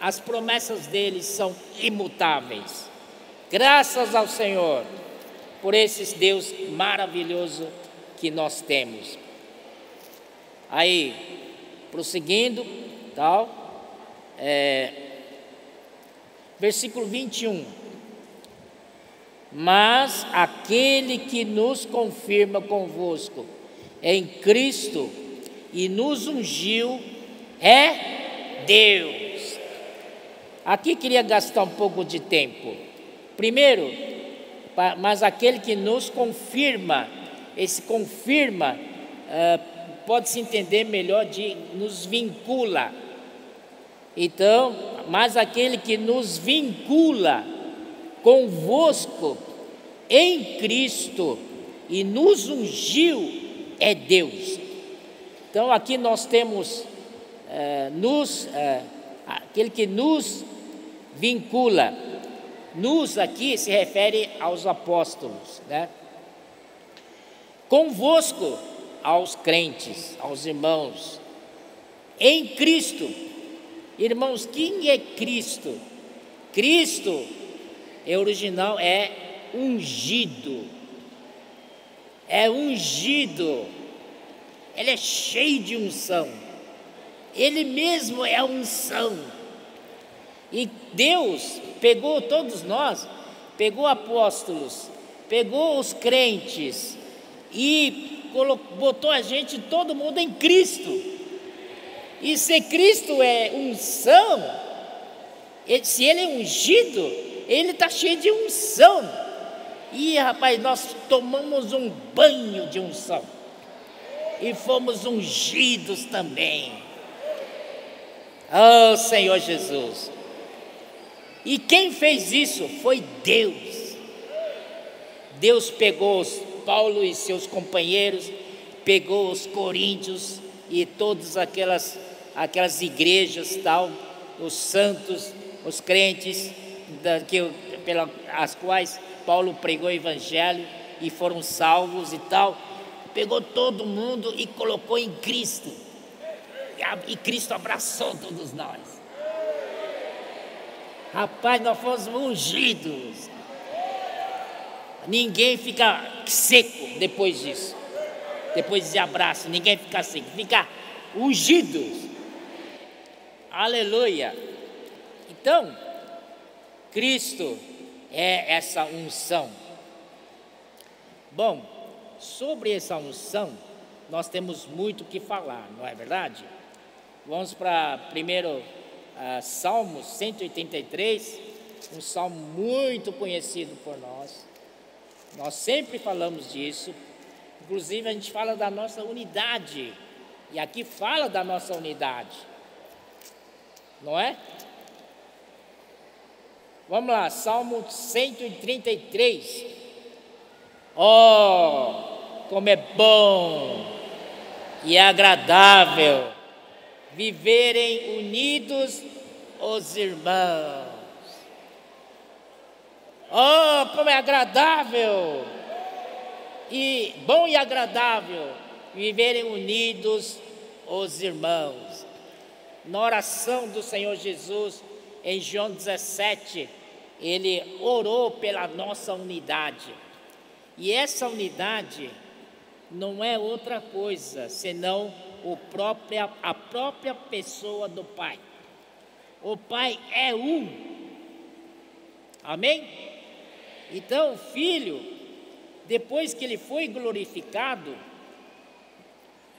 As promessas dele são imutáveis. Graças ao Senhor por esse Deus maravilhoso que nós temos. Aí, prosseguindo, versículo 21. Mas aquele que nos confirma convosco em Cristo e nos ungiu é Deus. Aqui queria gastar um pouco de tempo. Primeiro, mas aquele que nos confirma, esse confirma pode-se entender melhor de nos vincula. Então, mas aquele que nos vincula convosco em Cristo e nos ungiu é Deus. Então aqui nós temos aquele que nos vincula. Nos aqui se refere aos apóstolos, né? Convosco, aos crentes, aos irmãos, em Cristo. Irmãos, quem é Cristo? Cristo, em original, é ungido. É ungido. Ele é cheio de unção. Ele mesmo é a unção. E Deus pegou todos nós, pegou apóstolos, pegou os crentes e botou a gente, todo mundo em Cristo. E se Cristo é unção, se ele é ungido, ele está cheio de unção. E rapaz, nós tomamos um banho de unção e fomos ungidos também. Oh Senhor Jesus. E quem fez isso foi Deus. Deus pegou Paulo e seus companheiros, pegou os coríntios e todas aquelas igrejas, os santos, os crentes, pelas quais Paulo pregou o evangelho e foram salvos e tal. Pegou todo mundo e colocou em Cristo. E Cristo abraçou todos nós. Rapaz, nós fomos ungidos. Ninguém fica seco depois disso. Depois de abraço, ninguém fica seco. Fica ungido. Aleluia. Então, Cristo é essa unção. Bom, sobre essa unção, nós temos muito o que falar, não é verdade? Vamos para primeiro Salmo 183, um salmo muito conhecido por nós. Nós sempre falamos disso. Inclusive a gente fala da nossa unidade. E aqui fala da nossa unidade. Não é? Vamos lá, Salmo 133. Oh, como é bom e agradável viverem unidos os irmãos. Oh, como é agradável e bom e agradável viverem unidos os irmãos. Na oração do Senhor Jesus, em João 17, ele orou pela nossa unidade. E essa unidade não é outra coisa senão a própria pessoa do Pai. O Pai é um. Amém? Então o Filho, depois que ele foi glorificado,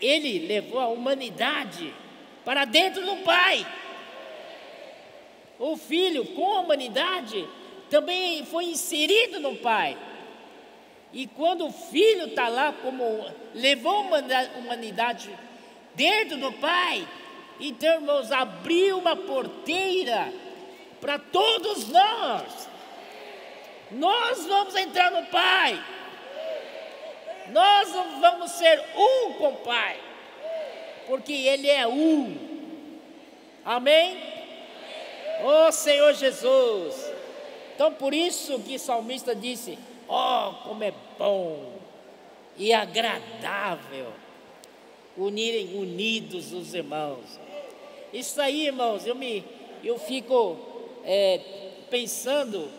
ele levou a humanidade para dentro do Pai. O Filho, com a humanidade, também foi inserido no Pai. E quando o Filho está lá, como levou a humanidade dentro do Pai, Então, irmãos, abriu uma porteira para todos nós. Nós vamos entrar no Pai. Nós vamos ser um com o Pai, porque Ele é um. Amém? Oh Senhor Jesus. Então por isso que o salmista disse: oh, como é bom e agradável unirem unidos os irmãos. Isso aí, irmãos, eu fico pensando,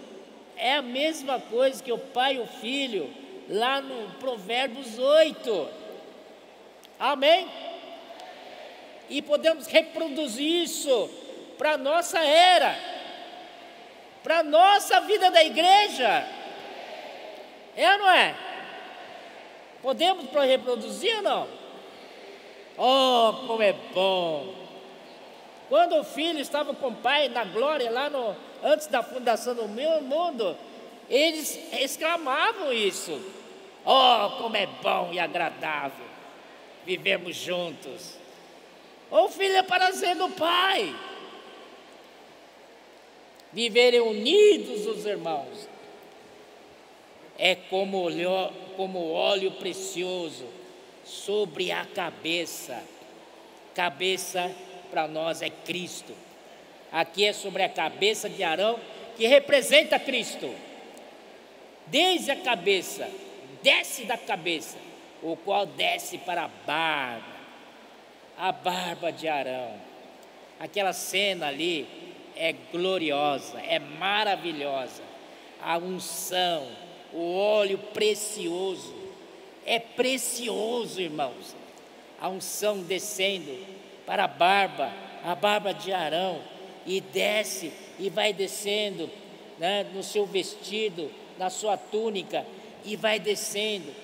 é a mesma coisa que o pai e o filho, lá no Provérbios 8. Amém? E podemos reproduzir isso para a nossa era, para a nossa vida da igreja. É ou não é? Podemos reproduzir ou não? Oh, como é bom! Quando o filho estava com o pai na glória, lá antes da fundação do mundo, eles exclamavam isso: oh, como é bom e agradável vivemos juntos. O filho é para ser do pai. Viverem unidos os irmãos é como óleo precioso sobre a cabeça. Cabeça para nós é Cristo. Aqui é sobre a cabeça de Arão, que representa Cristo. Desde a cabeça, desce da cabeça, o qual desce para a barba de Arão. Aquela cena ali é gloriosa, é maravilhosa. A unção, o óleo precioso, é precioso, irmãos. A unção descendo para a barba de Arão, e desce e vai descendo, né, no seu vestido, na sua túnica, e vai descendo,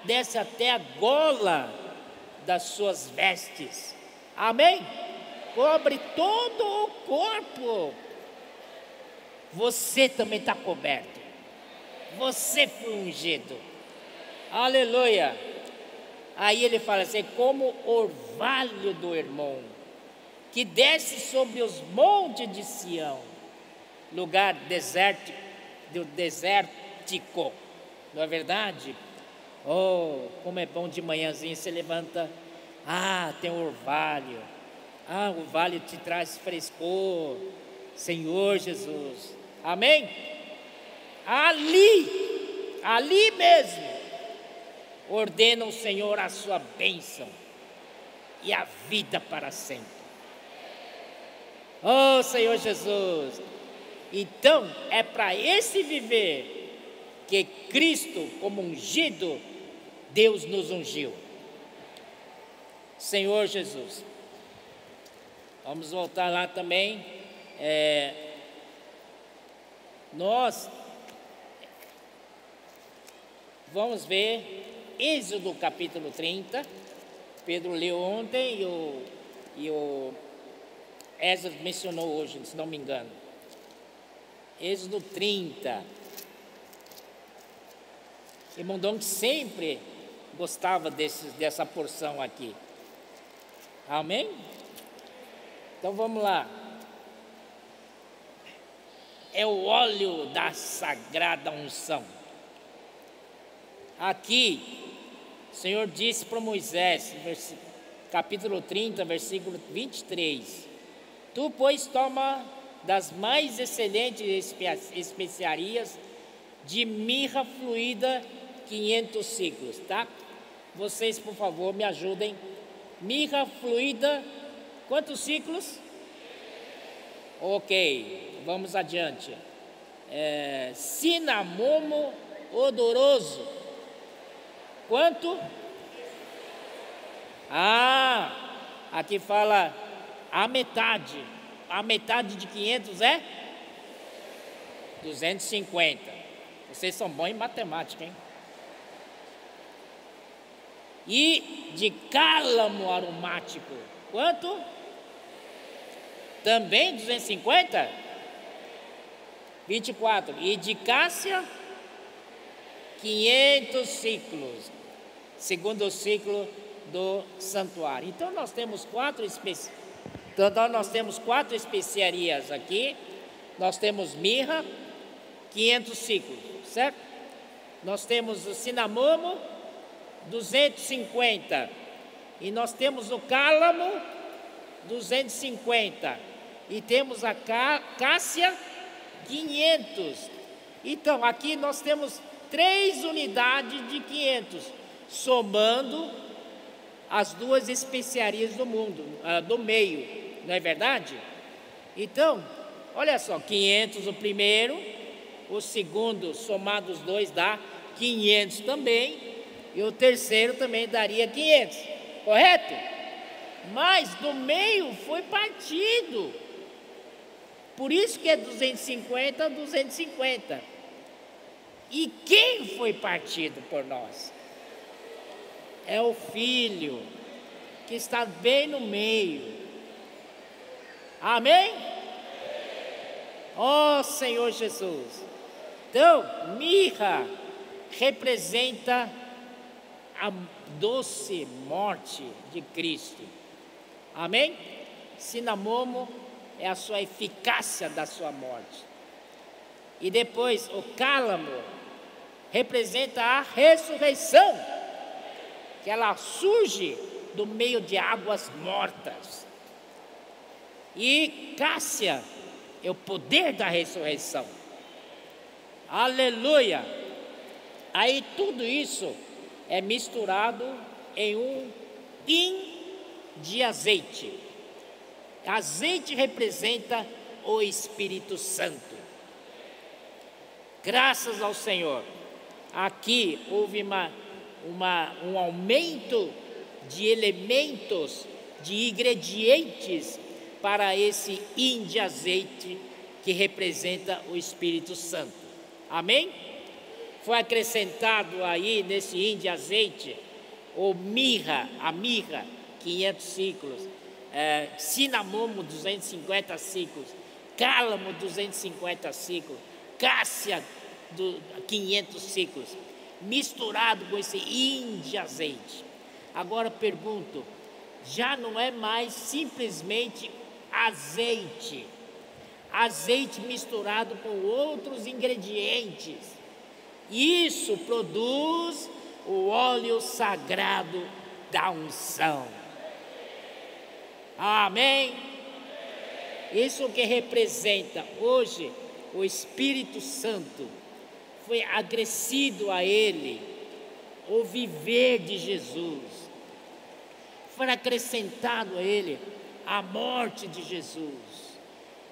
desce até a gola das suas vestes. Amém? Cobre todo o corpo. Você também está coberto. Você foi ungido. Aleluia. Aí ele fala assim: como orvalho do Hermon, que desce sobre os montes de Sião, lugar desértico, não é verdade? Oh, como é bom de manhãzinha, você levanta, tem um orvalho, o orvalho te traz frescor, Senhor Jesus, amém? Ali mesmo, ordena o Senhor a sua bênção e a vida para sempre. Oh Senhor Jesus, então é para esse viver que Cristo, como ungido, Deus nos ungiu. Senhor Jesus, vamos voltar lá também. Nós vamos ver Êxodo capítulo 30. Pedro leu ontem e o Ezra mencionou hoje, se não me engano. Êxodo 30. Irmão Dom sempre gostava dessa porção aqui. Amém? Então vamos lá. É o óleo da sagrada unção. Aqui, o Senhor disse para Moisés, capítulo 30, versículo 23: tu, pois, toma das mais excelentes especiarias de mirra fluída 500 ciclos, tá? Vocês, por favor, me ajudem. Mirra fluída, quantos ciclos? Ok, vamos adiante. Cinamomo odoroso, quanto? Aqui fala a metade. A metade de 500 é 250. Vocês são bons em matemática, hein? E de cálamo aromático, quanto? Também 250? 24. E de cássia, 500 ciclos. Segundo o ciclo, do santuário. Então nós temos quatro especiarias aqui. Nós temos mirra, 500 ciclos, certo? Nós temos o cinamomo, 250. E nós temos o cálamo, 250. E temos a cássia, 500. Então, aqui nós temos 3 unidades de 500, somando as duas especiarias do mundo, do meio, não é verdade? Então, olha só, 500 o primeiro, o segundo, somado os dois, dá 500 também, e o terceiro também daria 500, correto? Mas do meio foi partido, por isso que é 250 a 250. E quem foi partido por nós? É o Filho, que está bem no meio. Amém? Ó Senhor Jesus. Então, mirra representa a doce morte de Cristo. Amém? Cinamomo é a sua eficácia da sua morte. E depois o cálamo representa a ressurreição, que ela surge do meio de águas mortas. E cássia é o poder da ressurreição. Aleluia! Aí tudo isso é misturado em um hin de azeite. Azeite representa o Espírito Santo. Graças ao Senhor, aqui houve um aumento de elementos, de ingredientes para esse hin de azeite que representa o Espírito Santo. Amém? Foi acrescentado aí nesse hin de azeite a mirra, 500 ciclos, cinamomo, 250 ciclos, cálamo, 250 ciclos, cássia, 500 ciclos, misturado com esse hin de azeite. Agora pergunto, já não é mais simplesmente azeite misturado com outros ingredientes. Isso produz o óleo sagrado da unção. Amém? Isso que representa hoje o Espírito Santo. Foi acrescido a ele o viver de Jesus. Foi acrescentado a ele a morte de Jesus.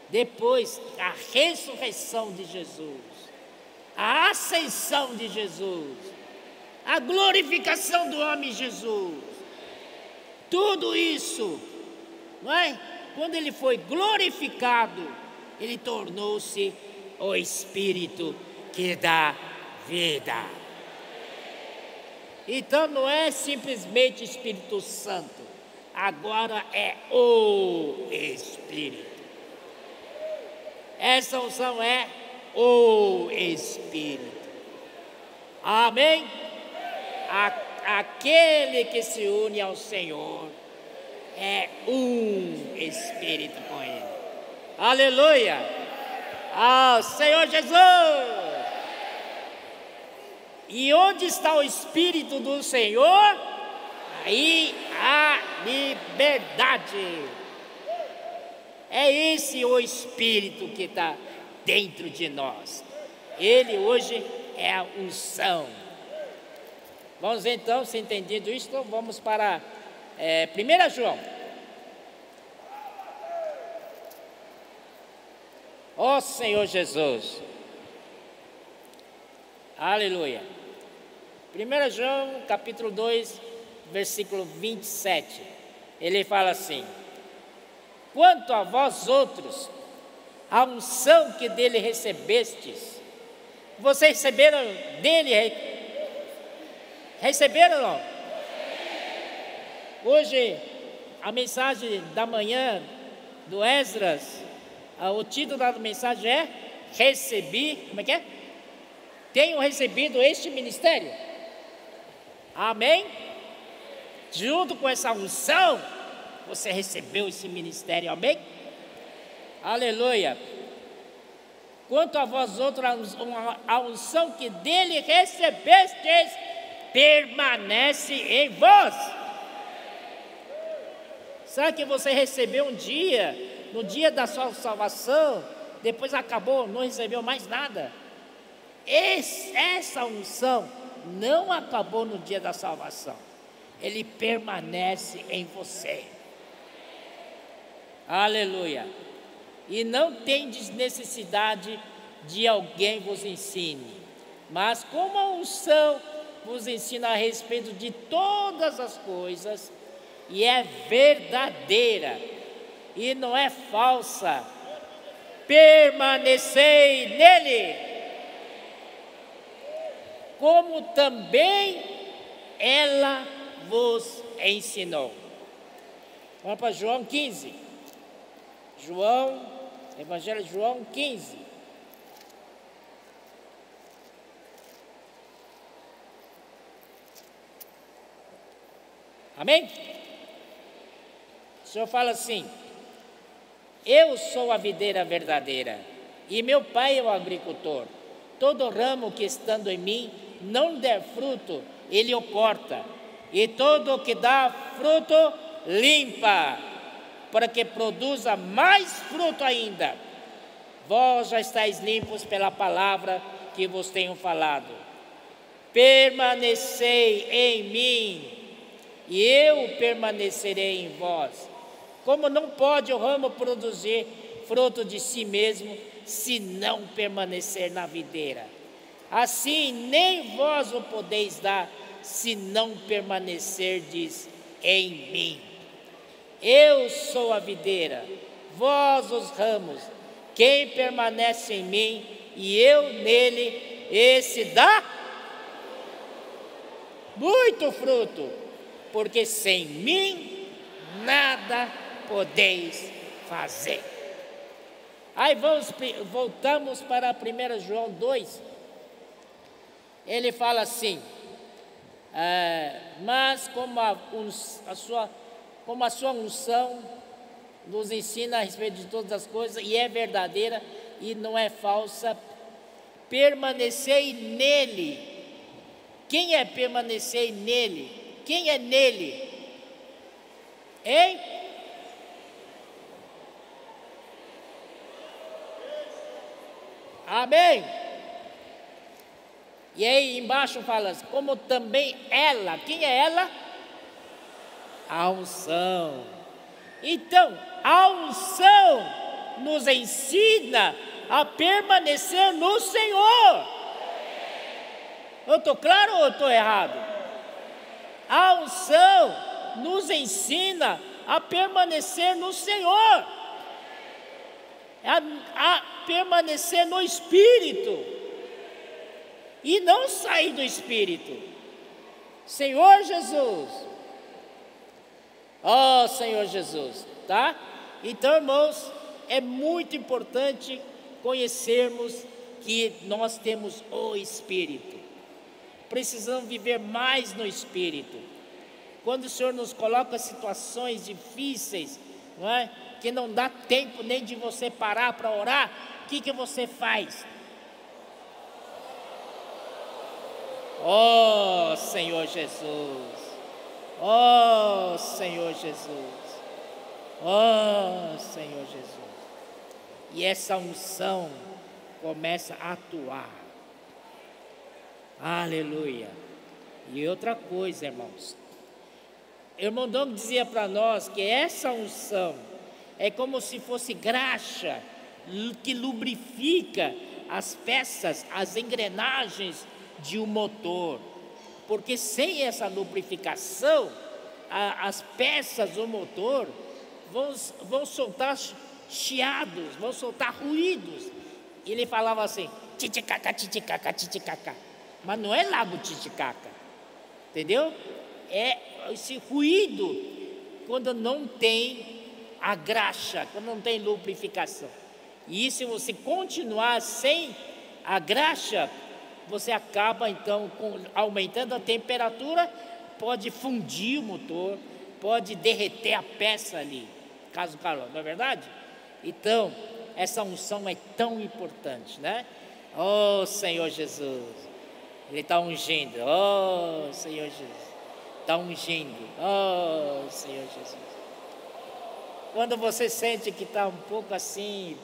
Depois, a ressurreição de Jesus. A ascensão de Jesus. A glorificação do homem Jesus. Tudo isso, não é? Quando ele foi glorificado, ele tornou-se o Espírito que dá vida. Então não é simplesmente Espírito Santo, agora é o Espírito. Essa unção é o Espírito. Amém? Aquele que se une ao Senhor é um Espírito com Ele. Aleluia! Ao Senhor Jesus! E onde está o Espírito do Senhor? Aí há liberdade. É esse o Espírito que está dentro de nós. Ele hoje é a unção. Vamos então, se entendido isso, vamos para 1 João. Ó Senhor Jesus. Aleluia. 1 João, capítulo 2, versículo 27. Ele fala assim: quanto a vós outros, a unção que dele recebestes, vocês receberam dele? Receberam ou não? Hoje, a mensagem da manhã do Esdras, o título da mensagem é Recebi, como é que é? Tenho recebido este ministério. Amém? junto com essa unção, você recebeu esse ministério, amém? Aleluia. Quanto a vós outros, a unção que dele recebestes, permanece em vós. Sabe que você recebeu um dia, no dia da sua salvação, depois acabou, não recebeu mais nada. Essa unção não acabou no dia da salvação, ele permanece em você. Aleluia. E não tendes necessidade de alguém vos ensine, mas como a unção vos ensina a respeito de todas as coisas, e é verdadeira e não é falsa, permanecei nele, como também ela vos ensinou. Vamos para João 15. Evangelho de João 15. Amém? O Senhor fala assim: eu sou a videira verdadeira, e meu pai é o agricultor. Todo ramo que estando em mim não der fruto, ele o corta, e todo o que dá fruto, limpa, para que produza mais fruto ainda. Vós já estáis limpos pela palavra que vos tenho falado. Permanecei em mim, e eu permanecerei em vós. Como não pode o ramo produzir fruto de si mesmo, se não permanecer na videira, assim nem vós o podeis dar, se não permanecerdes em mim. Eu sou a videira, vós os ramos. Quem permanece em mim e eu nele, esse dá muito fruto, porque sem mim nada podeis fazer. Aí voltamos para 1 João 2. Ele fala assim: mas como a sua unção nos ensina a respeito de todas as coisas, e é verdadeira e não é falsa, permanecei nele. Quem é permanecer nele? Quem é nele? Hein? Amém? E aí embaixo fala assim, como também ela. Quem é ela? A unção. Então, a unção nos ensina a permanecer no Senhor. Eu estou claro ou estou errado? A unção nos ensina a permanecer no Senhor, a permanecer no Espírito e não sair do Espírito. Senhor Jesus, ó Senhor Jesus, tá? Então, irmãos, é muito importante conhecermos que nós temos o Espírito. Precisamos viver mais no Espírito. Quando o Senhor nos coloca situações difíceis, não é? Que não dá tempo nem de você parar para orar, o que você faz? Oh Senhor Jesus, oh Senhor Jesus, oh Senhor Jesus. E essa unção começa a atuar. Aleluia. E outra coisa, irmãos, o irmão Dom dizia para nós que essa unção é como se fosse graxa que lubrifica as peças, as engrenagens de um motor, porque sem essa lubrificação, as peças do motor vão soltar chiados, vão soltar ruídos. E ele falava assim, titicaca, titicaca, titicaca, mas não é lago Titicaca, entendeu? É esse ruído quando não tem a graxa, quando não tem lubrificação. E se você continuar sem a graxa, você acaba então aumentando a temperatura pode fundir o motor, pode derreter a peça ali, caso calor, não é verdade? Então, essa unção é tão importante, né? Oh, Senhor Jesus, Ele está ungindo, oh, Senhor Jesus, está ungindo, oh, Senhor Jesus. Quando você sente que está um pouco assim,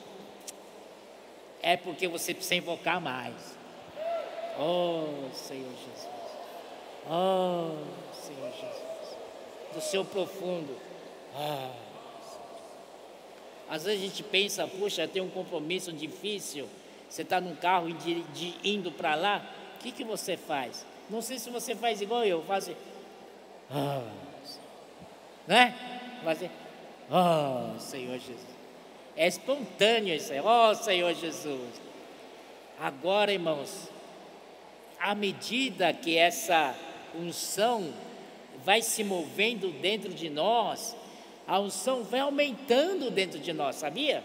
é porque você precisa invocar mais. Oh, Senhor Jesus, oh, Senhor Jesus, do seu profundo, Às vezes a gente pensa, puxa, tem um compromisso difícil, você está num carro indo para lá, o que você faz? Não sei se você faz igual eu, faz assim, né? Fazer, Senhor Jesus. É espontâneo isso aí, Senhor Jesus. Agora, irmãos, à medida que essa unção vai se movendo dentro de nós, a unção vai aumentando dentro de nós, sabia?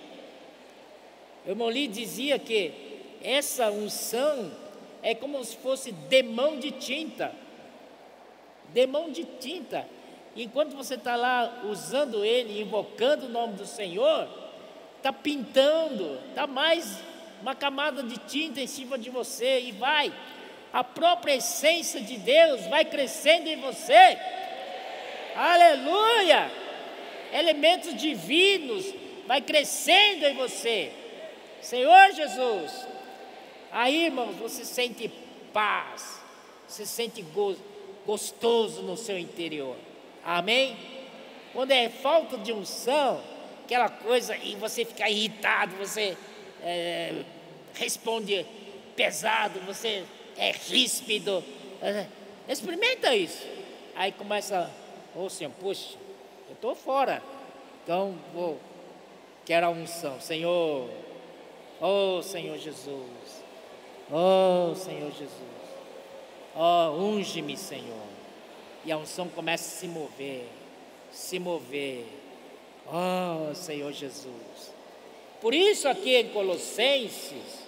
O irmão Lee dizia que essa unção é como se fosse demão de tinta. Demão de tinta. Enquanto você está lá usando ele, invocando o nome do Senhor, está pintando, está mais uma camada de tinta em cima de você e vai. A própria essência de Deus vai crescendo em você. Aleluia! Elementos divinos vai crescendo em você. Senhor Jesus. Aí, irmãos, você sente paz, você sente gostoso no seu interior. Amém? Quando é falta de unção, aquela coisa, e você fica irritado, você responde pesado, você é ríspido. Experimenta isso. Aí começa, Senhor, puxa, eu estou fora, então quero a unção, Senhor, Senhor Jesus, Senhor Jesus, unge-me, Senhor. E a unção começa a se mover, Senhor Jesus. Por isso aqui em Colossenses,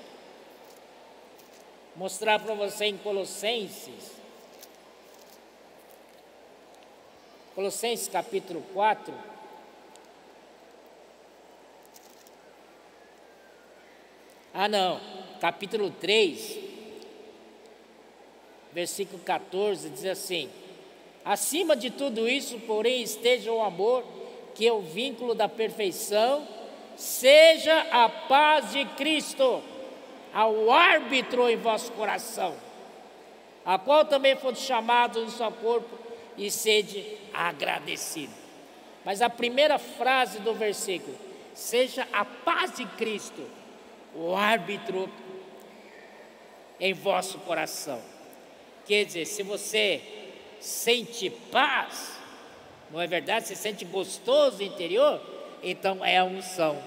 mostrar para você em Colossenses capítulo 4, capítulo 3, versículo 14, diz assim: acima de tudo isso, porém, esteja o amor, que é o vínculo da perfeição, seja a paz de Cristo, ao árbitro em vosso coração, a qual também foste chamados no seu corpo, e sede agradecido. Mas a primeira frase do versículo, seja a paz de Cristo, o árbitro em vosso coração. Quer dizer, se você sente paz, não é verdade? Você sente gostoso no interior, então é a unção.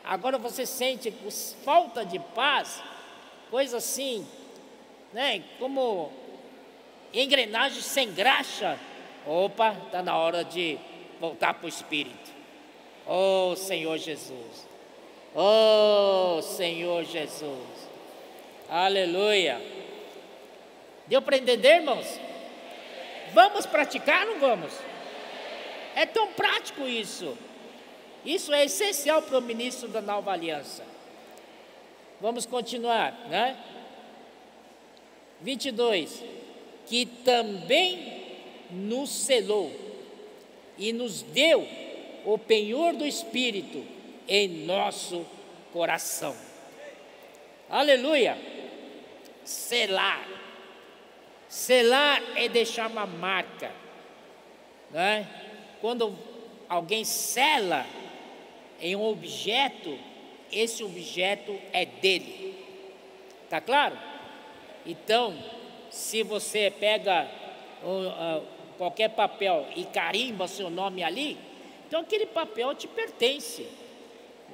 Agora você sente falta de paz, coisa assim, né? Como engrenagem sem graxa. Opa, está na hora de voltar para o Espírito. Senhor Jesus, Senhor Jesus, aleluia. Deu para entender, irmãos? Vamos praticar ou não vamos? É tão prático isso. Isso é essencial para o ministro da Nova Aliança. Vamos continuar, né? 22. Que também nos selou e nos deu o penhor do Espírito em nosso coração. Aleluia! Selar. Selar é deixar uma marca, né? Quando alguém sela em um objeto, esse objeto é dele. Tá claro? Então, se você pega qualquer papel e carimba seu nome ali, então aquele papel te pertence,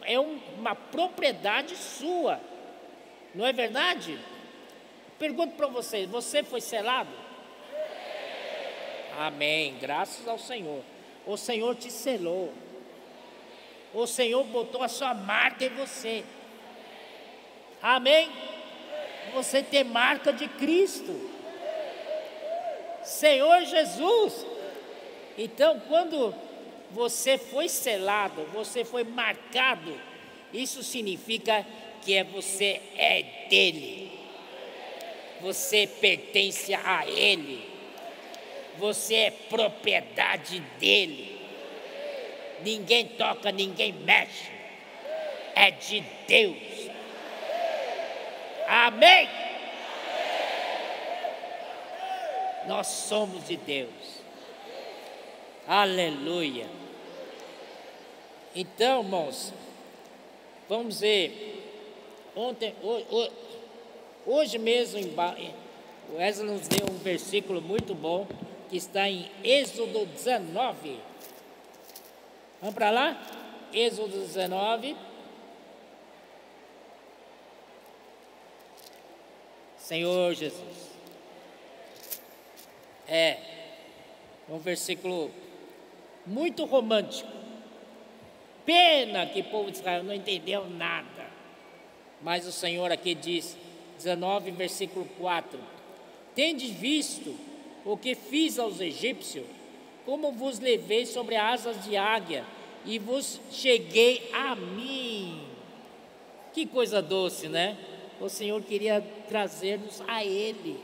é uma propriedade sua, não é verdade? Pergunto para vocês, você foi selado? Amém, graças ao Senhor. O Senhor te selou, o Senhor botou a sua marca em você. Amém? Você tem marca de Cristo. Senhor Jesus. Então, quando você foi selado, você foi marcado, isso significa que você é dele. Você pertence a ele. Você é propriedade dele. Ninguém toca, ninguém mexe. É de Deus. Amém? Nós somos de Deus. Aleluia. Então, irmãos, vamos ver. Hoje mesmo, o Wesley nos deu um versículo muito bom, que está em Êxodo 19. Vamos para lá? Êxodo 19. Senhor Jesus. É um versículo muito romântico. Pena que o povo de Israel não entendeu nada. Mas o Senhor aqui diz, 19, versículo 4: Tendes visto o que fiz aos egípcios, como vos levei sobre asas de águia, e vos cheguei a mim. Que coisa doce, né? O Senhor queria trazer-nos a Ele.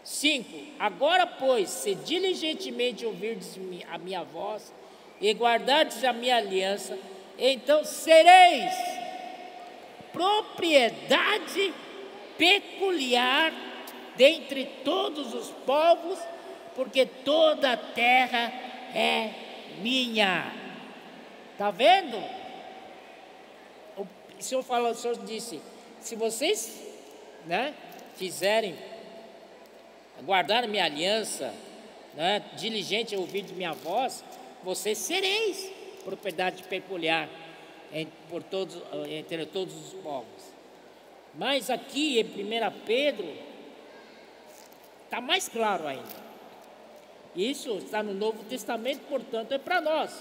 5. Agora, pois, se diligentemente ouvirdes a minha voz, e guardardes a minha aliança, então sereis propriedade peculiar dentre todos os povos, porque toda a terra é minha. Está vendo? O Senhor disse: se vocês, fizerem, guardar a minha aliança, diligente a ouvir de minha voz, vocês sereis propriedade peculiar entre todos os povos. Mas aqui em 1 Pedro está mais claro ainda. Isso está no Novo Testamento, portanto é para nós,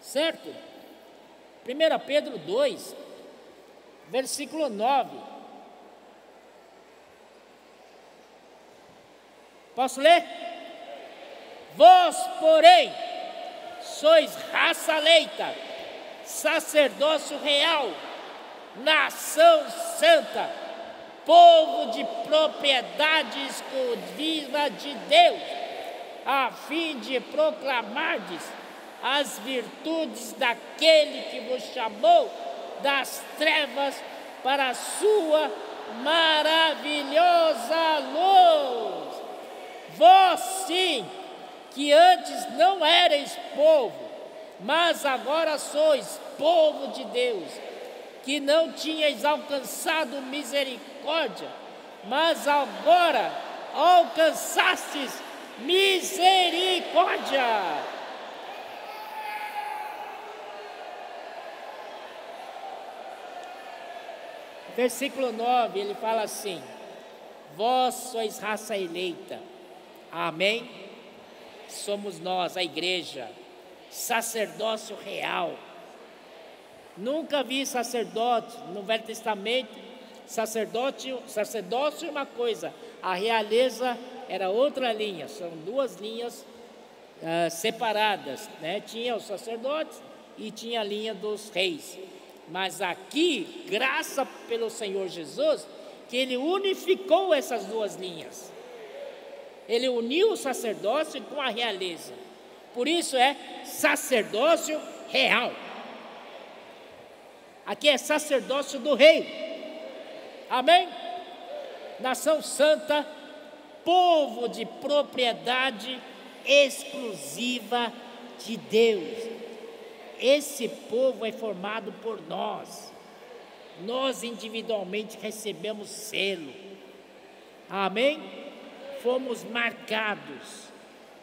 certo? 1 Pedro 2, versículo 9. Posso ler? Vós, porém, sois raça eleita, sacerdócio real, nação santa, povo de propriedade exclusiva de Deus, a fim de proclamardes as virtudes daquele que vos chamou das trevas para a sua maravilhosa luz. Vós sim, que antes não erais povo, mas agora sois povo de Deus, que não tinhais alcançado misericórdia, mas agora alcançastes misericórdia. Versículo 9, ele fala assim: vós sois raça eleita. Amém? Somos nós, a igreja, sacerdócio real. Nunca vi sacerdote no Velho Testamento. Sacerdócio é uma coisa, a realeza era outra linha. São duas linhas separadas, Tinha os sacerdotes e tinha a linha dos reis. Mas aqui, graças pelo Senhor Jesus, que Ele unificou essas duas linhas. Ele uniu o sacerdócio com a realeza. Por isso é sacerdócio real. Aqui é sacerdócio do rei. Amém? Nação santa, povo de propriedade exclusiva de Deus. Esse povo é formado por nós. Nós individualmente recebemos selo. Amém? Fomos marcados.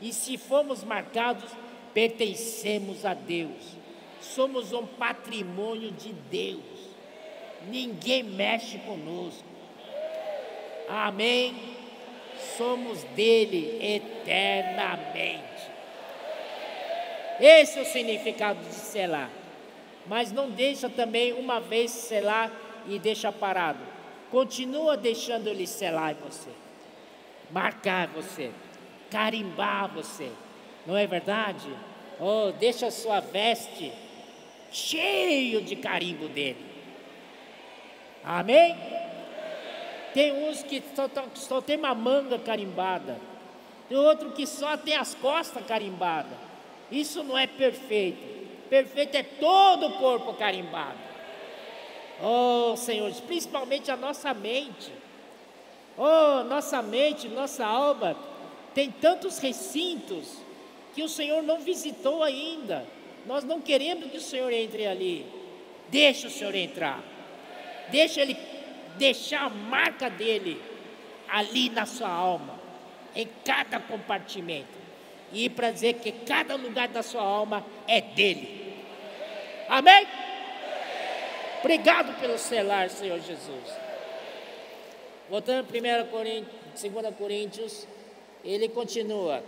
E se fomos marcados, pertencemos a Deus. Somos um patrimônio de Deus. Ninguém mexe conosco. Amém? Somos dele eternamente. Esse é o significado de selar. Mas não deixa também uma vez selar e deixa parado. Continua deixando ele selar em você. marcar você, carimbar você, não é verdade? Oh, deixa a sua veste cheio de carimbo dele. Amém? Tem uns que só tem uma manga carimbada, tem outro que só tem as costas carimbadas. Isso não é perfeito. Perfeito é todo o corpo carimbado. Oh, Senhor, principalmente a nossa mente. Oh, nossa mente, nossa alma tem tantos recintos que o Senhor não visitou ainda. Nós não queremos que o Senhor entre ali. Deixa o Senhor entrar. Deixa Ele deixar a marca dEle ali na sua alma, em cada compartimento. E para dizer que cada lugar da sua alma é dEle. Amém? Obrigado pelo selar, Senhor Jesus. Voltando a 2 Coríntios, ele continua.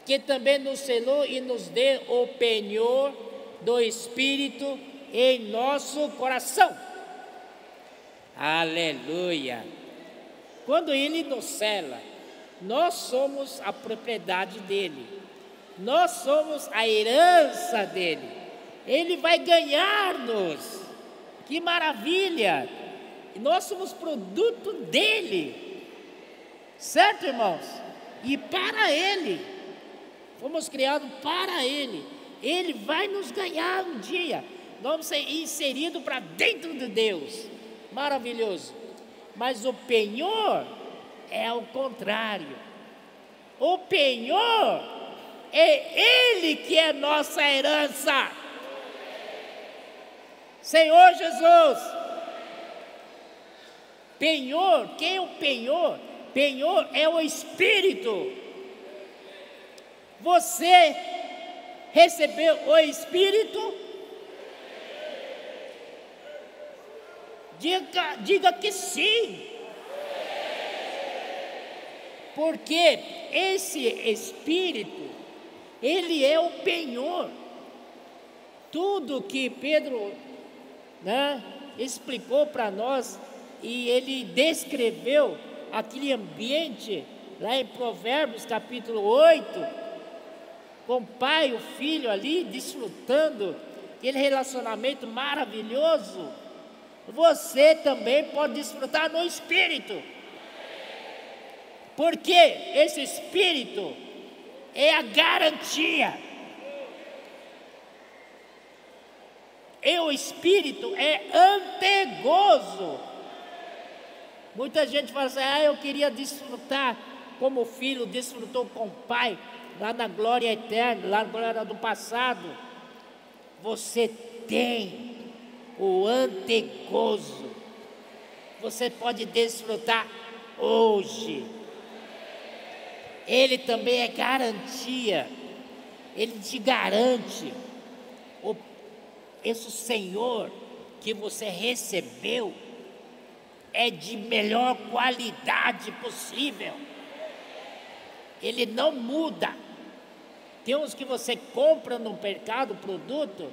Que também nos selou e nos dê o penhor do Espírito em nosso coração. Aleluia. Quando ele nos sela, nós somos a propriedade dele. Nós somos a herança dele. Ele vai ganhar-nos. Que maravilha! Nós somos produto dele. Certo, irmãos? E para ele. Fomos criados para ele. Ele vai nos ganhar um dia. Vamos ser inseridos para dentro de Deus. Maravilhoso. Mas o penhor é ao contrário. O penhor é Ele que é nossa herança. Senhor Jesus. Penhor, quem é o penhor? Penhor é o Espírito. Você recebeu o Espírito? Diga que sim. Porque esse Espírito, ele é o penhor. Tudo que Pedro, explicou para nós, e ele descreveu aquele ambiente lá em Provérbios capítulo 8, com o pai e o filho ali, desfrutando aquele relacionamento maravilhoso. Você também pode desfrutar no Espírito. Porque esse Espírito é a garantia. E o Espírito é antegozo. Muita gente fala assim, eu queria desfrutar como o filho desfrutou com o pai, lá na glória eterna, lá na glória do passado. Você tem o antegozo. Você pode desfrutar hoje. Ele também é garantia. Ele te garante. Esse Senhor que você recebeu é de melhor qualidade possível. Ele não muda. Tem uns que você compra no mercado, produto,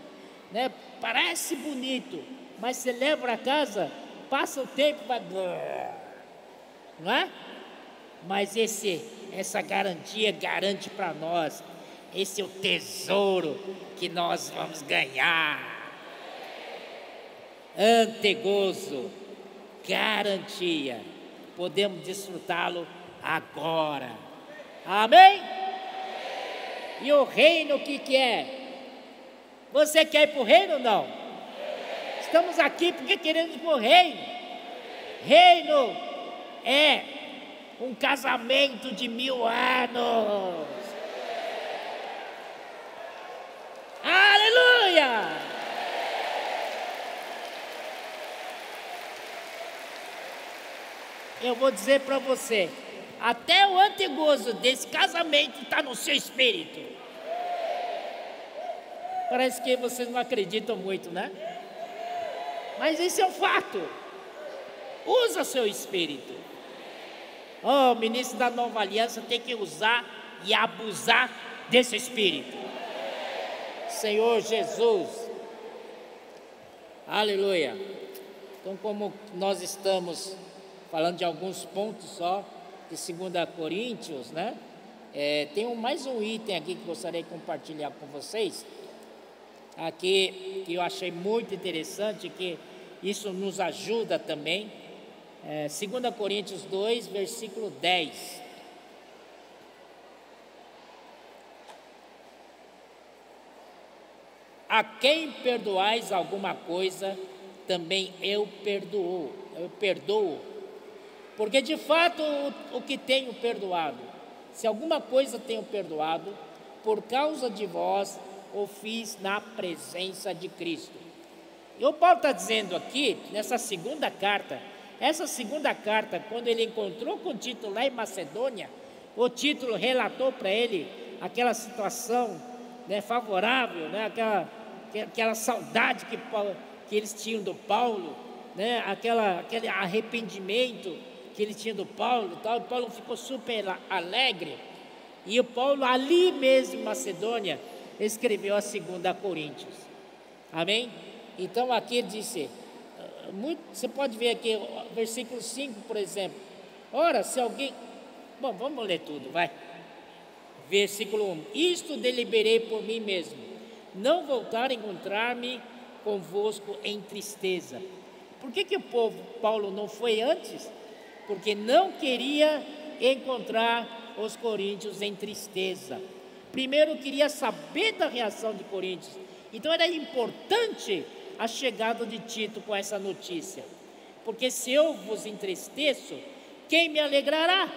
parece bonito, mas você leva para casa, passa o tempo, vai, não é? Mas essa garantia garante para nós, esse é o tesouro que nós vamos ganhar. Antegozo, garantia, podemos desfrutá-lo agora. Amém? E o reino, o que é? Você quer ir para o reino ou não? Estamos aqui porque queremos ir para o reino. Reino é um casamento de 1000 anos. Aleluia! Eu vou dizer para você, até o antegozo desse casamento está no seu espírito. Parece que vocês não acreditam muito, né? Mas esse é o fato. Usa seu espírito. O ministro da Nova Aliança tem que usar e abusar desse espírito. Senhor Jesus. Aleluia. Então, como nós estamos falando de alguns pontos só, de 2 Coríntios, né? Tem mais um item aqui que gostaria de compartilhar com vocês, aqui que eu achei muito interessante, que isso nos ajuda também. 2 Coríntios 2, versículo 10. A quem perdoais alguma coisa, também eu perdoo. Porque de fato o que tenho perdoado, se alguma coisa tenho perdoado, por causa de vós o fiz na presença de Cristo. E o Paulo está dizendo aqui, nessa segunda carta, quando ele encontrou com Tito lá em Macedônia, o Tito relatou para ele aquela situação, né, favorável, né, aquela saudade que eles tinham do Paulo, né, aquele arrependimento que eles tinham do Paulo e tal. E Paulo ficou super alegre. E o Paulo, ali mesmo em Macedônia, escreveu a 2 Coríntios. Amém? Então aqui ele disse, você pode ver aqui, versículo 5, por exemplo. Ora, se alguém... Bom, vamos ler tudo, vai. Versículo 1. Isto deliberei por mim mesmo, não voltar a encontrar-me convosco em tristeza. Por que Paulo não foi antes? Porque não queria encontrar os coríntios em tristeza. Primeiro queria saber da reação de Coríntios. Então era importante a chegada de Tito com essa notícia. Porque se eu vos entristeço, quem me alegrará?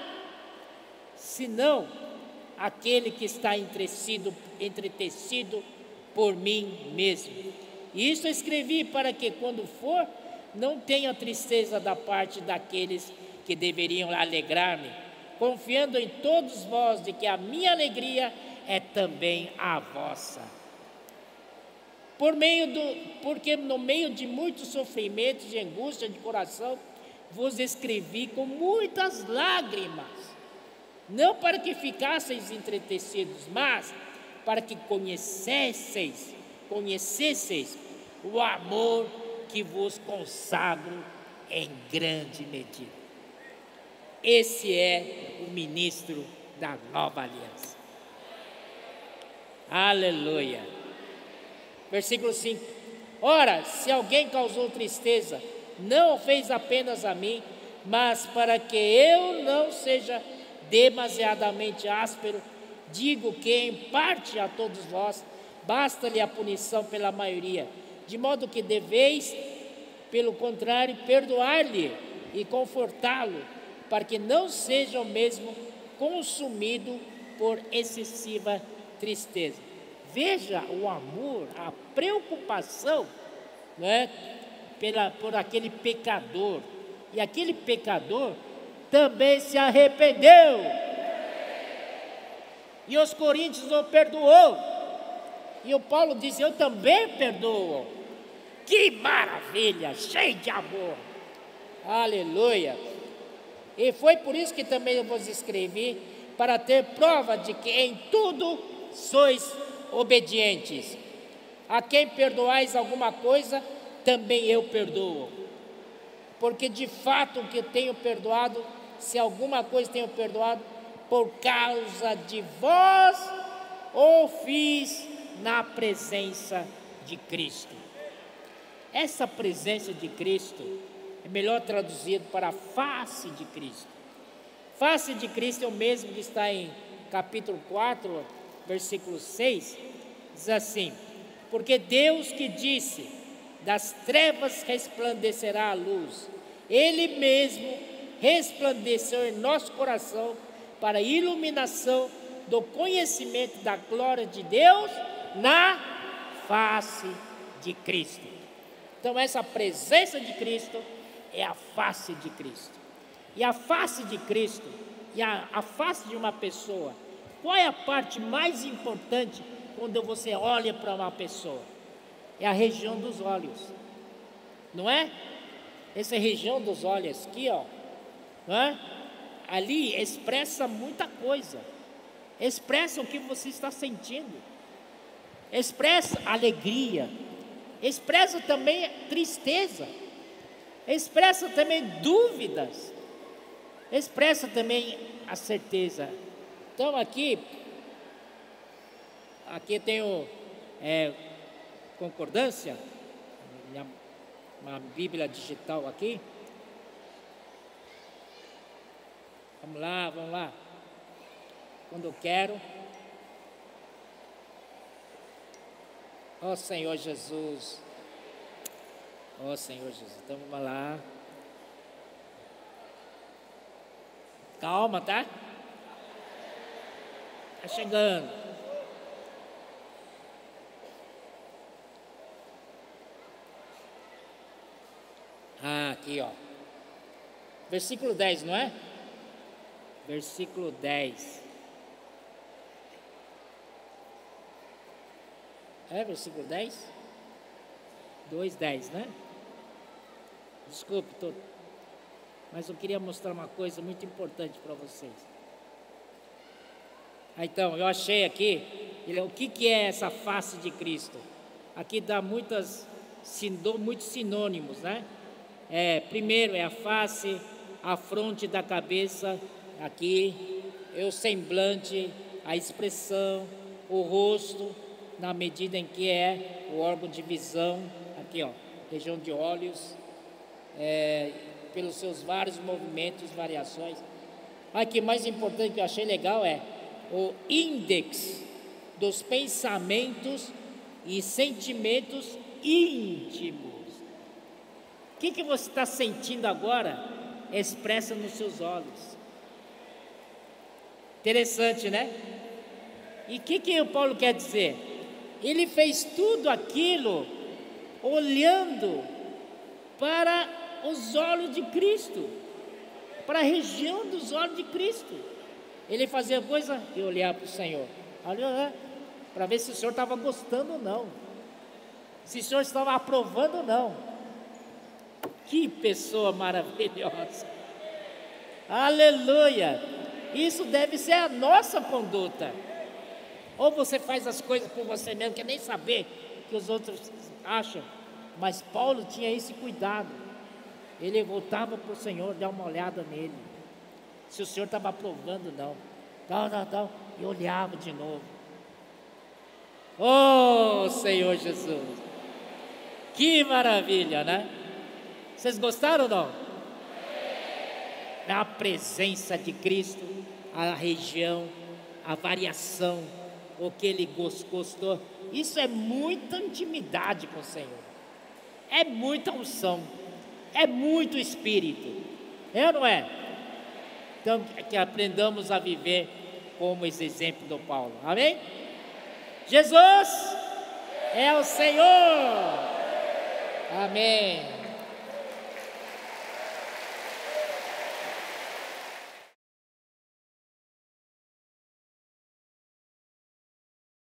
Senão aquele que está entretecido por mim mesmo. E isso eu escrevi para que quando for, não tenha tristeza da parte daqueles que deveriam alegrar-me, confiando em todos vós de que a minha alegria é também a vossa. Porque no meio de muitos sofrimentos e angústia de coração, vos escrevi com muitas lágrimas, não para que ficasseis entretecidos, mas para que conhecesseis o amor que vos consagro em grande medida. Esse é o ministro da nova aliança. Aleluia. Versículo 5. Ora, se alguém causou tristeza, não o fez apenas a mim, mas para que eu não seja demasiadamente áspero, digo que em parte a todos vós basta-lhe a punição pela maioria, de modo que deveis, pelo contrário, perdoar-lhe e confortá-lo, para que não seja o mesmo consumido por excessiva tristeza. Veja o amor, a preocupação, né, por aquele pecador. E aquele pecador também se arrependeu. E os coríntios o perdoou. E o Paulo diz, eu também perdoo. Que maravilha, cheio de amor. Aleluia. E foi por isso que também eu vos escrevi, para ter prova de que em tudo sois obedientes. A quem perdoais alguma coisa, também eu perdoo. Porque de fato o que eu tenho perdoado, se alguma coisa tenho perdoado, por causa de vós, o fiz na presença de Cristo. Essa presença de Cristo é melhor traduzido para a face de Cristo. Face de Cristo é o mesmo que está em capítulo 4, versículo 6, diz assim: porque Deus que disse, das trevas resplandecerá a luz, Ele mesmo resplandeceu em nosso coração para a iluminação do conhecimento da glória de Deus na face de Cristo. Então essa presença de Cristo é a face de Cristo. E a face de Cristo, e a face de uma pessoa, qual é a parte mais importante quando você olha para uma pessoa? É a região dos olhos, não é? Essa região dos olhos aqui, ó, não é? Ali expressa muita coisa, expressa o que você está sentindo, expressa alegria, expressa também tristeza, expressa também dúvidas, expressa também a certeza. Então aqui tenho concordância, uma Bíblia digital aqui. Vamos lá. Quando eu quero. Ó Senhor Jesus. Então vamos lá. Calma, tá? Tá chegando. Aqui, ó. Versículo 10, não é? Versículo 10. Versículo 10? 2:10, né? Desculpe, mas eu queria mostrar uma coisa muito importante para vocês. Então, eu achei aqui, o que é essa face de Cristo? Aqui dá muitos sinônimos, né? Primeiro é a face, a fronte da cabeça, aqui, o semblante, a expressão, o rosto, na medida em que é o órgão de visão, aqui ó, região de olhos, pelos seus vários movimentos, variações. Aqui mais importante que eu achei legal é o índex dos pensamentos e sentimentos íntimos. O que você está sentindo agora? Expressa nos seus olhos. Interessante, né? E o que o Paulo quer dizer? Ele fez tudo aquilo olhando para os olhos de Cristo, para a região dos olhos de Cristo. Ele fazia coisa e olhava para o Senhor, para ver se o Senhor estava gostando ou não, se o Senhor estava aprovando ou não. Que pessoa maravilhosa! Aleluia! Isso deve ser a nossa conduta. Ou você faz as coisas por você mesmo, quer nem saber o que os outros acham. Mas Paulo tinha esse cuidado. Ele voltava para o Senhor, dar uma olhada nele, se o Senhor estava aprovando ou não. E olhava de novo. Oh Senhor Jesus, que maravilha, né? Vocês gostaram ou não? A presença de Cristo, a região, a variação, o que ele gostou. Isso é muita intimidade com o Senhor, é muita unção, é muito Espírito, é ou não é? Então que aprendamos a viver como esse exemplo do Paulo, amém? Jesus é o Senhor, amém.